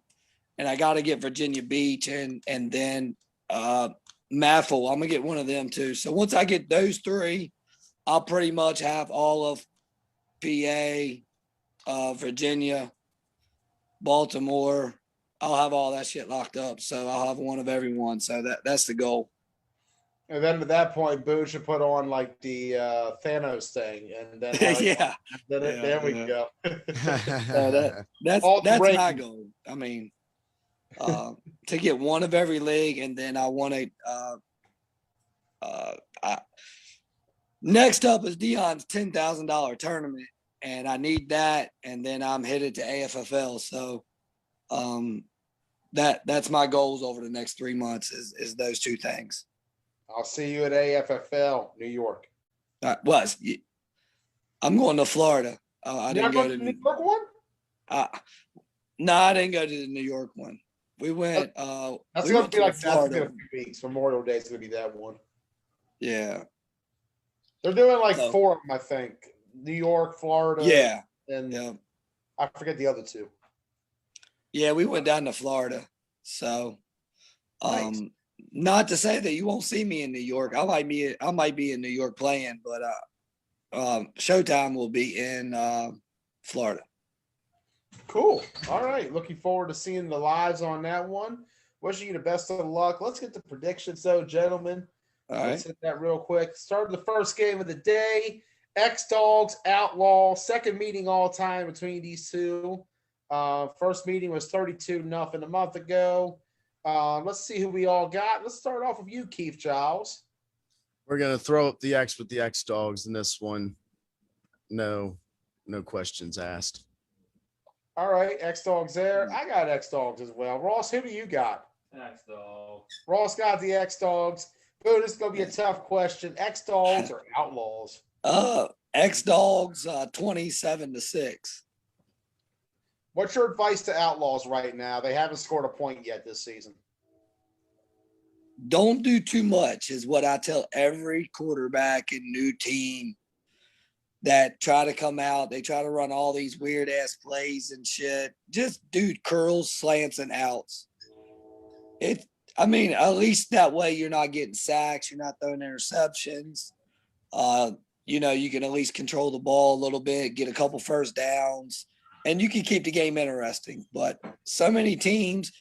and I got to get Virginia Beach and then Maffle. I'm gonna get one of them too. So once I get those three, I'll pretty much have all of PA, Virginia, Baltimore. I'll have all that shit locked up. So I'll have one of every one. So that's the goal. And then at that point, Boo should put on like the Thanos thing, and then Yeah. There we go. So that's All the my rankings. goal. I mean, to get one of every league, and then I want to. Next up is Dion's $10,000 tournament, and I need that, and then I'm headed to AFFL. So, that's my goals over the next 3 months is those two things. I'll see you at AFFL, New York. I'm going to Florida. I didn't go to the New York one. No, I didn't go to the New York one. We went. That's we going went to be like Florida. that's in a few weeks. Memorial Day is going to be that one. Yeah. They're doing like So- 4 of them, I think. New York, Florida. Yeah. And Yeah. I forget the other 2. Yeah, we went down to Florida. So, Nice. not to say that you won't see me in New York. I might be in New York playing, but Showtime will be in Florida. Cool. All right. Looking forward to seeing the lives on that one. Wishing you the best of luck. Let's get the predictions, though, gentlemen. All Let's right. hit that real quick. Start the first game of the day. X-Dogs, Outlaw. Second meeting all time between these two. First meeting was 32-0 a month ago. Let's see who we all got. Let's start off with you, Keith Giles. We're gonna throw up the X with the X Dogs in this one. No questions asked. All right, X-Dogs there. I got X-Dogs as well. Ross, who do you got? X-Dogs. Ross got the X-Dogs. Boo, this is going to be a tough question. X-Dogs or Outlaws? X-Dogs 27-6. What's your advice to Outlaws right now? They haven't scored a point yet this season. Don't do too much is what I tell every quarterback and new team that try to come out. They try to run all these weird ass plays and shit. Just do curls, slants, and outs. At least that way you're not getting sacks. You're not throwing interceptions. You can at least control the ball a little bit, get a couple first downs, and you can keep the game interesting. But so many teams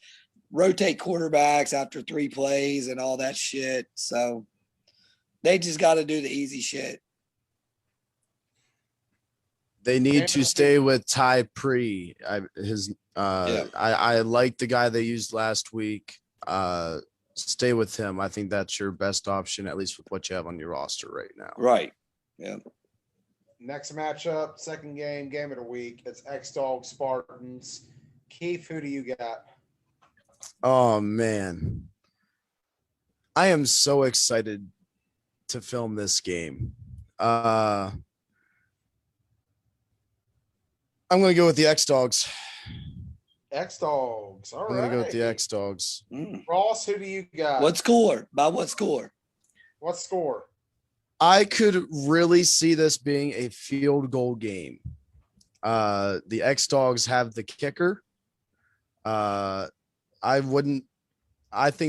rotate quarterbacks after 3 plays and all that shit. So they just got to do the easy shit. They need to stay with Ty Pre. I like the guy they used last week. Stay with him. I think that's your best option, at least with what you have on your roster right now. Right. Yeah. Next matchup, second game of the week. It's X-Dogs Spartans. Keith, who do you got? Oh man. I am so excited to film this game. I'm gonna go with the X-Dogs. X-Dogs. All I'm right. gonna go with the X-Dogs. Ross, who do you got? What score? By what score? What score? I could really see this being a field goal game. The X-Dogs have the kicker. I think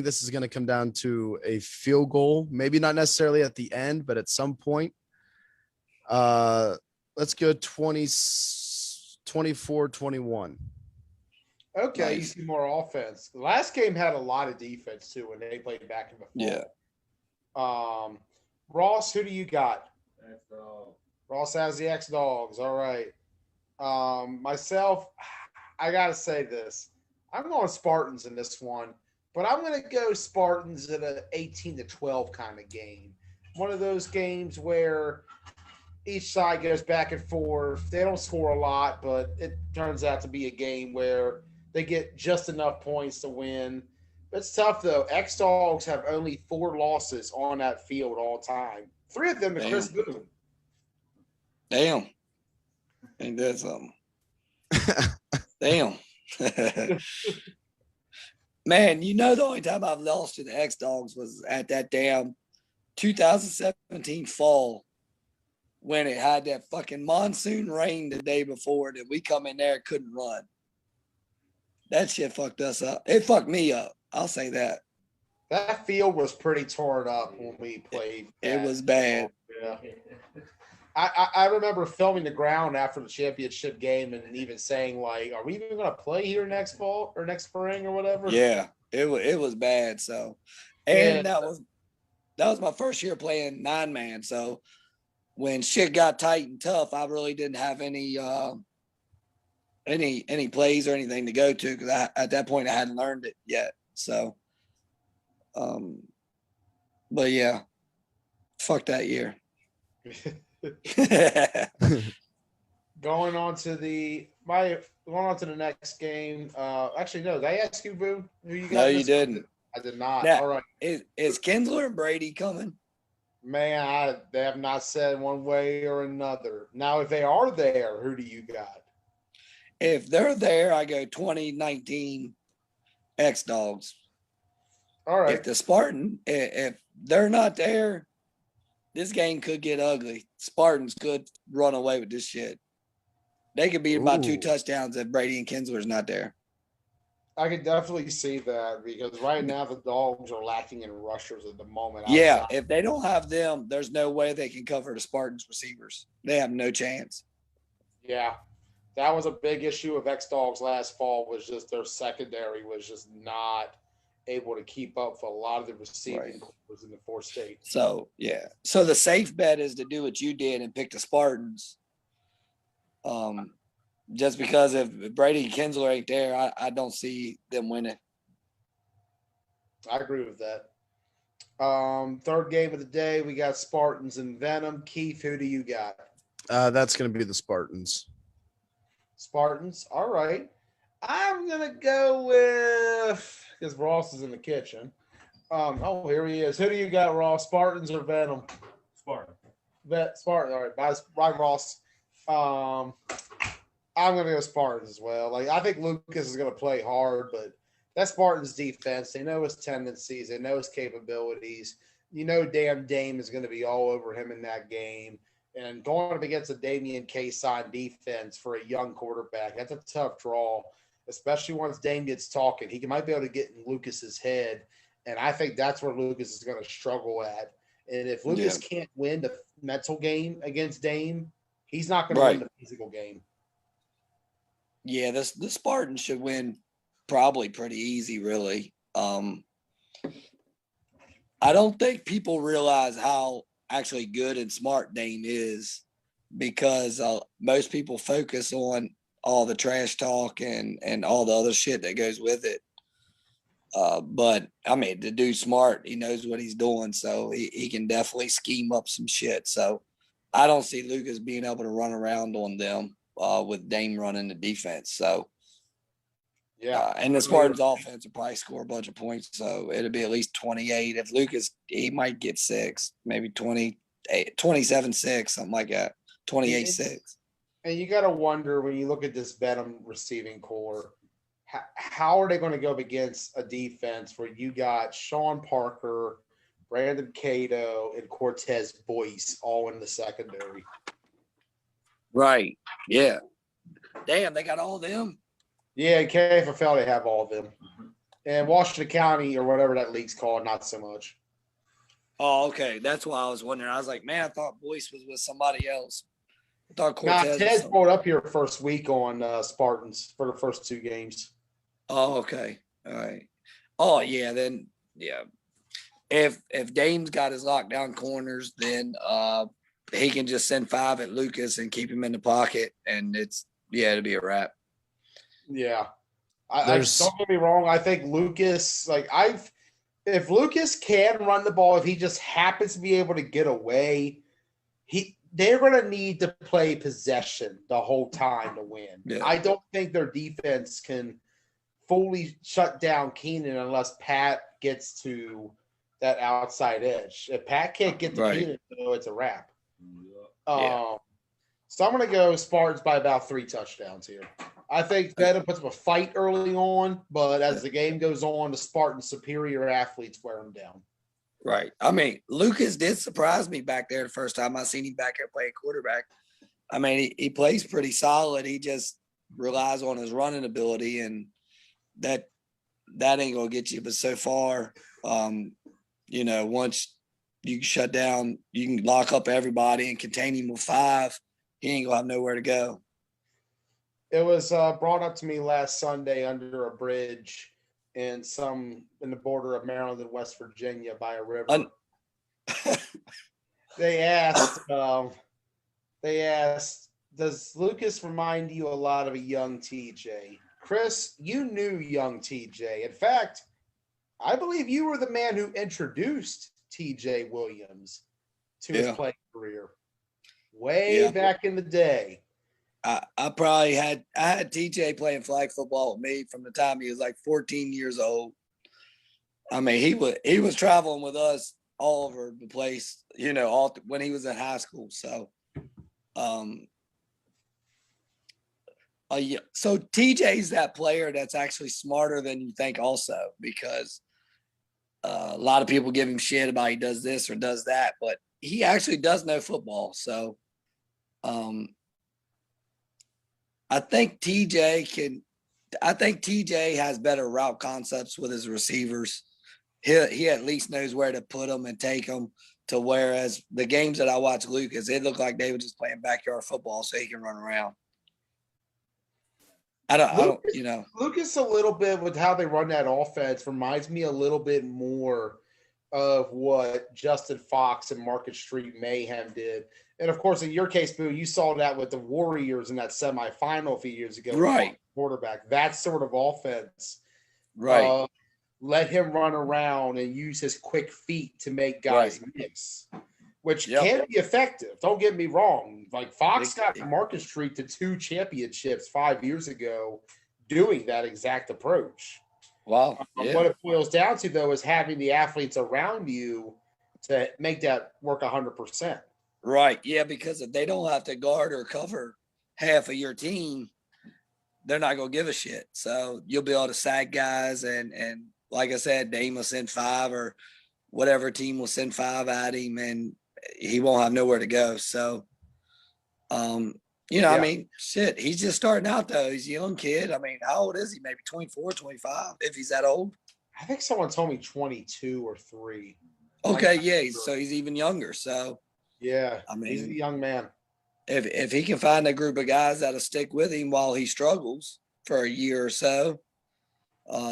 this is going to come down to a field goal, maybe not necessarily at the end, but at some point. Let's go 24-21. Okay, you Nice. see more offense. The last game had a lot of defense too when they played back in the Yeah. fall. Ross, who do you got? That's all. Ross has the X Dogs. All right. Myself, I gotta say this. I'm going Spartans in this one, but I'm gonna go Spartans in a 18-12 kind of game. One of those games where each side goes back and forth. They don't score a lot, but it turns out to be a game where they get just enough points to win. It's tough though. X Dogs have only 4 losses on that field all time. 3 of them to Chris Boone. Damn. Ain't that something? Damn. Man, you know the only time I've lost to the X Dogs was at that damn 2017 fall when it had that fucking monsoon rain the day before that we come in there and couldn't run. That shit fucked us up. It fucked me up. I'll say that. That field was pretty torn up when we played. It was bad. Yeah. I remember filming the ground after the championship game and even saying, like, are we even going to play here next fall or next spring or whatever? Yeah, it was bad. So, and that was my first year playing 9-man. So when shit got tight and tough, I really didn't have any plays or anything to go to because at that point I hadn't learned it yet. So, but yeah, fuck that year. Going on to the next game. Actually, no. Did I ask you, Boo? Who you got? No, you didn't. I did not. Now, all right. Is Kinsler and Brady coming? Man, they have not said one way or another. Now, if they are there, who do you got? If they're there, I go 2019 X Dogs. All right. If the Spartan, if they're not there, this game could get ugly. Spartans could run away with this shit. They could beat by 2 touchdowns if Brady and Kinsler's not there. I could definitely see that because right now the Dogs are lacking in rushers at the moment. Yeah, if they don't have them, there's no way they can cover the Spartans receivers. They have no chance. Yeah, that was a big issue of X Dogs last fall. Was just their secondary was just not able to keep up for a lot of the receiving corps in the 4 states. So yeah, so the safe bet is to do what you did and pick the Spartans. Just because if Brady and Kinsler ain't there, I don't see them winning. I agree with that. Third game of the day, we got Spartans and Venom. Keith, who do you got? That's going to be the Spartans. Spartans. All right. I'm going to go with, because Ross is in the kitchen. Here he is. Who do you got, Ross? Spartans or Venom? Spartan. Spartan. All right. Bye, Ross. I'm going to go Spartans as well. Like, I think Lucas is going to play hard, but that Spartans defense, they know his tendencies, they know his capabilities. You know, damn Dame is going to be all over him in that game. And going up against a Damian K-Sign defense for a young quarterback, that's a tough draw, especially once Dame gets talking. He might be able to get in Lucas's head, and I think that's where Lucas is going to struggle at. And if Lucas can't win the mental game against Dame, he's not going to win the physical game. Yeah, the Spartans should win probably pretty easy, really. I don't think people realize how actually good and smart Dame is because most people focus on all the trash talk and all the other shit that goes with it. But, I mean, the dude's smart. He knows what he's doing, so he can definitely scheme up some shit. So I don't see Lucas being able to run around on them with Dame running the defense. So, yeah. And the Spartans offense will probably score a bunch of points, so it'll be at least 28. If Lucas, he might get 6, maybe 27-6, something like that, 28-6. And you got to wonder when you look at this Venom receiving core, how are they going to go up against a defense where you got Sean Parker, Brandon Cato, and Cortez Boyce all in the secondary? Right. Yeah. Damn, they got all of them. Yeah, KFFL, they have all of them. And Washington County or whatever that league's called, not so much. Oh, okay. That's why I was wondering. I was like, man, I thought Boyce was with somebody else. I thought Now, Cortez was Ted's somebody. brought up here first week on Spartans for the first 2 games. Oh, okay. All right. Oh, yeah. Then, yeah. If Dame's got his lockdown corners, then he can just send 5 at Lucas and keep him in the pocket, and it'll be a wrap. Yeah. I don't get me wrong. I think Lucas, if Lucas can run the ball, if he just happens to be able to get away, they're going to need to play possession the whole time to win. Yeah. I don't think their defense can fully shut down Keenan unless Pat gets to that outside edge. If Pat can't get to Right. Keenan, though, it's a wrap. Yeah. So I'm going to go Spartans by about 3 touchdowns here. I think Venom puts up a fight early on, but as the game goes on, the Spartans' superior athletes wear them down. Right. I mean, Lucas did surprise me back there the first time I seen him back there playing quarterback. I mean, he plays pretty solid. He just relies on his running ability, and that ain't gonna get you. But so far, once you can shut down, you can lock up everybody and contain him with 5, he ain't gonna have nowhere to go. It was brought up to me last Sunday under a bridge in the border of Maryland and West Virginia by a river. They asked, does Lucas remind you a lot of a young TJ? Chris, you knew young TJ. In fact, I believe you were the man who introduced TJ Williams to his playing career way back in the day. I had TJ playing flag football with me from the time he was like 14 years old. I mean, he was traveling with us all over the place, when he was in high school. So, so TJ's that player that's actually smarter than you think also, because a lot of people give him shit about he does this or does that, but he actually does know football. So, I think TJ has better route concepts with his receivers. He at least knows where to put them and take them, to whereas the games that I watched Lucas, it looked like they were just playing backyard football so he can run around. Lucas a little bit with how they run that offense reminds me a little bit more of what Justin Fox and Market Street Mayhem did. And of course, in your case, Boo, you saw that with the Warriors in that semifinal a few years ago. Right. Quarterback. That sort of offense. Right. Let him run around and use his quick feet to make guys miss, which can be effective. Don't get me wrong. Like Fox got Market Street to 2 championships 5 years ago doing that exact approach. Wow. What it boils down to, though, is having the athletes around you to make that work 100%. Right. Yeah, because if they don't have to guard or cover half of your team, they're not going to give a shit. So you'll be able to sag guys, and like I said, Dame will send 5 or whatever team will send 5 at him, and he won't have nowhere to go. So, I mean, shit, he's just starting out, though. He's a young kid. I mean, how old is he? Maybe 24, 25, if he's that old. I think someone told me 22 or 3. Okay, yeah. So he's even younger. So, yeah, I mean, he's a young man. If he can find a group of guys that'll stick with him while he struggles for a year or so,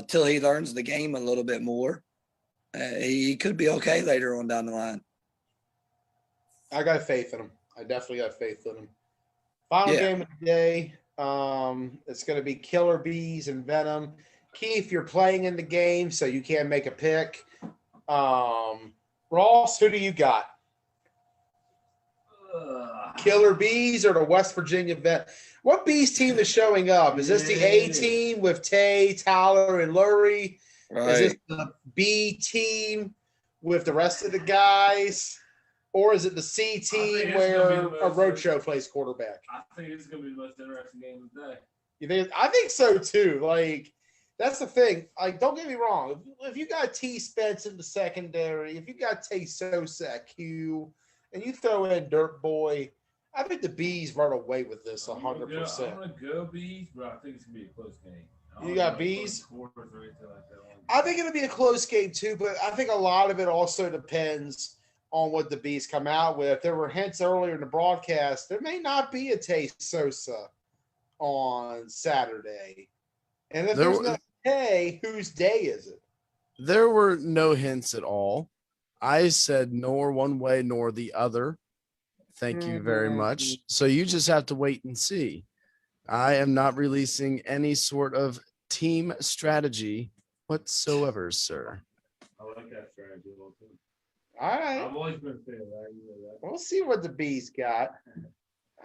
till he learns the game a little bit more, he could be okay later on down the line. I got faith in him. I definitely got faith in him. Final game of the day. It's going to be Killer Bees and Venom. Keith, you're playing in the game, so you can't make a pick. Ross, who do you got? Killer Bees or the West Virginia Vet? What Bees team is showing up? Is this the A team with Tay, Tyler, and Lurie? Right. Is this the B team with the rest of the guys? Or is it the C team where a roadshow plays quarterback? I think it's going to be the most interesting game of the day. You think? I think so too. Like, that's the thing. Like, don't get me wrong. If you got T. Spence in the secondary, if you got Tay Sosa, Q, and you throw in Dirt Boy, I think the Bees run away with this 100%. I'm going to go Bees, but I think it's going to be a close game. You got Bees? I think it'll be a close game too, but I think a lot of it also depends on what the Bees come out with. There were hints earlier in the broadcast. There may not be a Tay Sosa on Saturday. And if there's no Tay, whose day is it? There were no hints at all. I said nor one way nor the other. Thank you very much. So you just have to wait and see. I am not releasing any sort of team strategy whatsoever, sir. I like that strategy. All right. I've always been a fan of that. You know that. We'll see what the Bees got.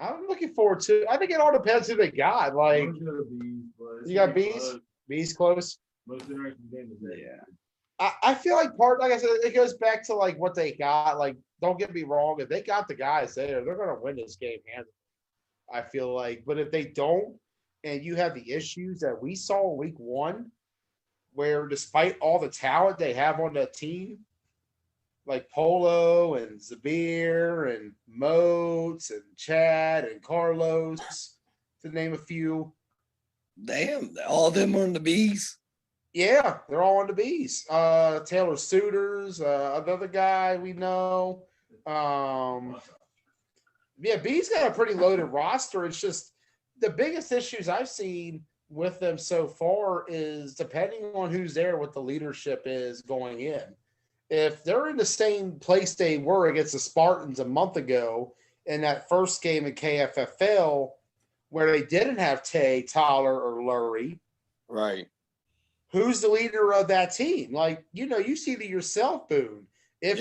I'm looking forward to. I think it all depends who they got. Like, you got Bees. Bees close. Most interesting game of the day. Yeah. I feel like like I said, it goes back to like what they got. Like, don't get me wrong, if they got the guys there, they're going to win this game handily. I feel like, but if they don't, and you have the issues that we saw in week 1, where despite all the talent they have on that team, like Polo and Zabir and Moats and Chad and Carlos, to name a few. Damn, all of them are in the Bees. Yeah, they're all on the Bees. Taylor Suitors, another guy we know. Yeah, Bees got a pretty loaded roster. It's just the biggest issues I've seen with them so far is depending on who's there, what the leadership is going in. If they're in the same place they were against the Spartans a month ago in that first game in KFFL, where they didn't have Tay, Tyler, or Lurie, right? Who's the leader of that team? Like, you see it yourself, Boone. If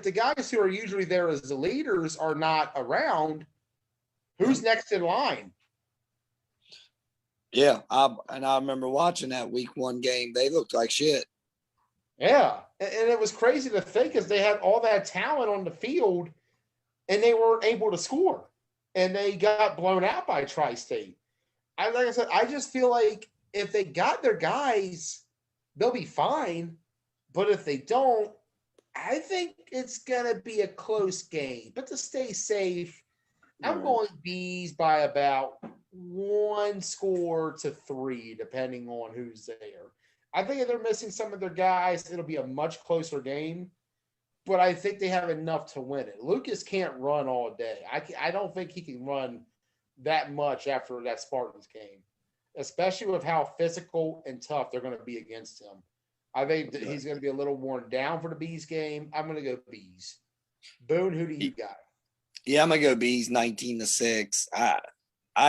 the guys who are usually there as the leaders are not around, who's next in line? Yeah, I remember watching that week 1 game. They looked like shit. Yeah, and it was crazy to think because they had all that talent on the field, and they weren't able to score, and they got blown out by Tri-State. Like I said, I just feel like if they got their guys, they'll be fine. But if they don't, I think it's going to be a close game. But to stay safe, I'm going Bees by about 1 score to 3, depending on who's there. I think if they're missing some of their guys, it'll be a much closer game. But I think they have enough to win it. Lucas can't run all day. I don't think he can run that much after that Spartans game, especially with how physical and tough they're going to be against him. I think he's going to be a little worn down for the Bees game. I'm going to go Bees. Boone, who do you got? Yeah, I'm going to go Bees 19-6. I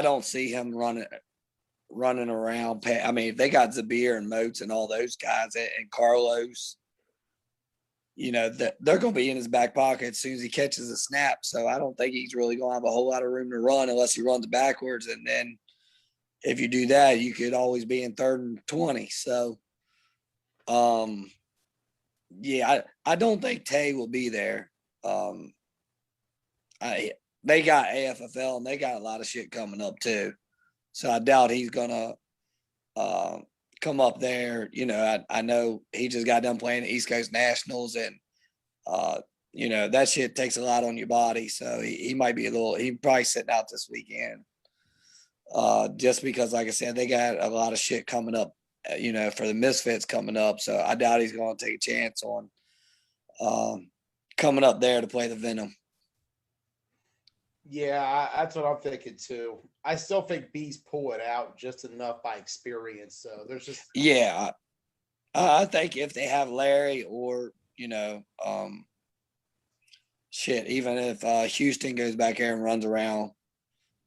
don't see him running around. I mean, if they got Zabir and Moats and all those guys and Carlos, they're going to be in his back pocket as soon as he catches a snap. So I don't think he's really going to have a whole lot of room to run unless he runs backwards. And then if you do that, you could always be in 3rd and 20. So, yeah, I don't think Tay will be there. They got AFFL and they got a lot of shit coming up too. So I doubt he's gonna come up there. I know he just got done playing the East Coast Nationals, and that shit takes a lot on your body. So he might be he probably sitting out this weekend. Just because, like I said, they got a lot of shit coming up, for the Misfits coming up. So I doubt he's going to take a chance on coming up there to play the Venom. Yeah, that's what I'm thinking too. I still think Bees pull it out just enough by experience. So there's just I think if they have Larry or even if Houston goes back here and runs around,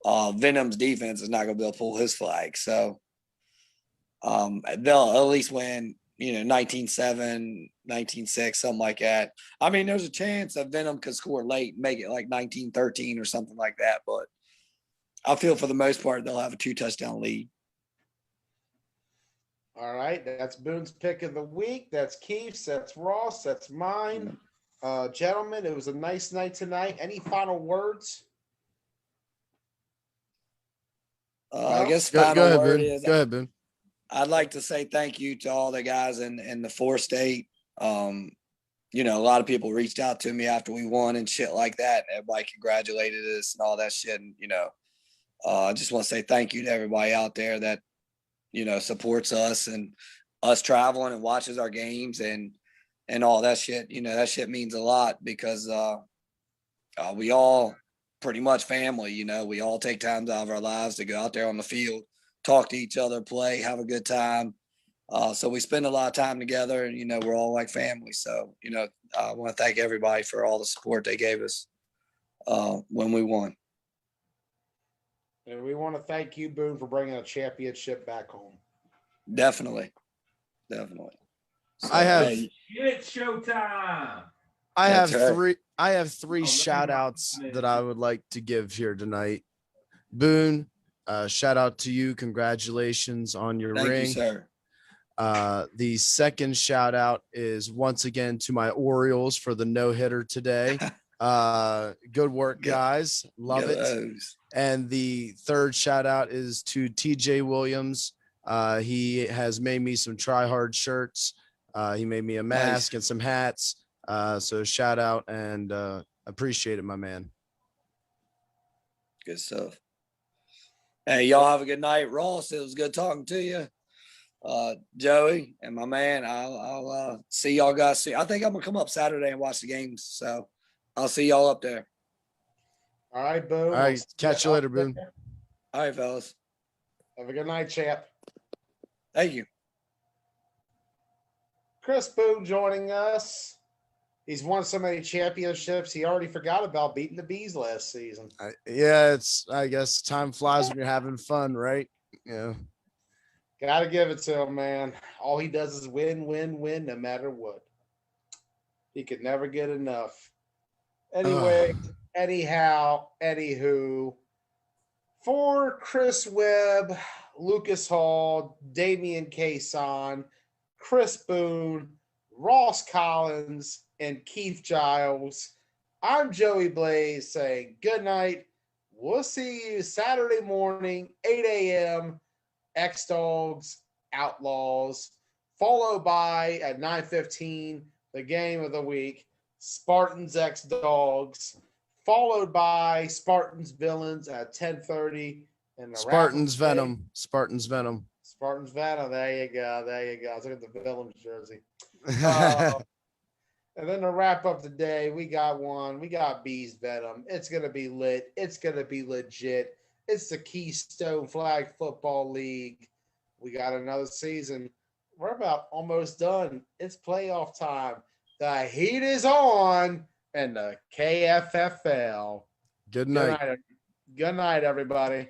Venom's defense is not going to be able to pull his flag. So they'll at least win, 19-7, 19-6, something like that. I mean, there's a chance that Venom could score late, make it like 19-13 or something like that. But I feel for the most part, they'll have a 2-touchdown lead. All right. That's Boone's pick of the week. That's Keith's. That's Ross. That's mine. Gentlemen, it was a nice night tonight. Any final words? I guess go final ahead, word Boone. is Go ahead, Boone. I'd like to say thank you to all the guys in the 4-state. A lot of people reached out to me after we won and shit like that. Everybody congratulated us and all that shit. And, I just want to say thank you to everybody out there that, supports us and us traveling and watches our games and and all that shit. You know, that shit means a lot because we all pretty much family. You know, we all take times out of our lives to go out there on the field, talk to each other, play, have a good time. So we spend a lot of time together, and, you know, we're all like family. So, you know, I want to thank everybody for all the support they gave us when we won. And we want to thank you, Boone, for bringing a championship back home. Definitely. Definitely. So, I have Shit showtime. I have That's right. three shout outs that I would like to give here tonight. Boone, shout out to you. Congratulations on your Thank ring. you, sir. The second shout out is once again to my Orioles for the no-hitter today. Good work, guys. Love it. Goes. And the third shout out is to TJ Williams. He has made me some try hard shirts. He made me a mask and some hats. So shout out and appreciate it, my man. Good stuff. Hey, y'all have a good night. Ross, it was good talking to you. Joey and my man, I'll see y'all guys soon. I think I'm gonna come up Saturday and watch the games. So I'll see y'all up there. All right, Boone. All right, catch you later, Boone. All right, fellas. Have a good night, champ. Thank you. Chris Boone joining us. He's won so many championships, he already forgot about beating the Bees last season. Yeah, I guess time flies when you're having fun, right? Yeah. Got to give it to him, man. All he does is win, win, win, no matter what. He could never get enough. Anyway, anyhow, anywho, for Chris Webb, Lucas Hall, Damian Cason, Chris Boone, Ross Collins, and Keith Giles, I'm Joey Blaze saying good night. We'll see you Saturday morning, 8 a.m., X-Dogs, Outlaws, followed by at 9:15, the game of the week, Spartans, X-Dogs, followed by Spartans, Villains at 10:30. And Spartans Venom. Spartans Venom. Spartans Venom. There you go. There you go. Let's look at the Villains jersey. And then to wrap up the day, we got Bees Venom. It's going to be lit. It's going to be legit. It's the Keystone Flag Football League. We got another season. We're about almost done. It's playoff time. The heat is on, and the KFFL. Good night. Good night, everybody.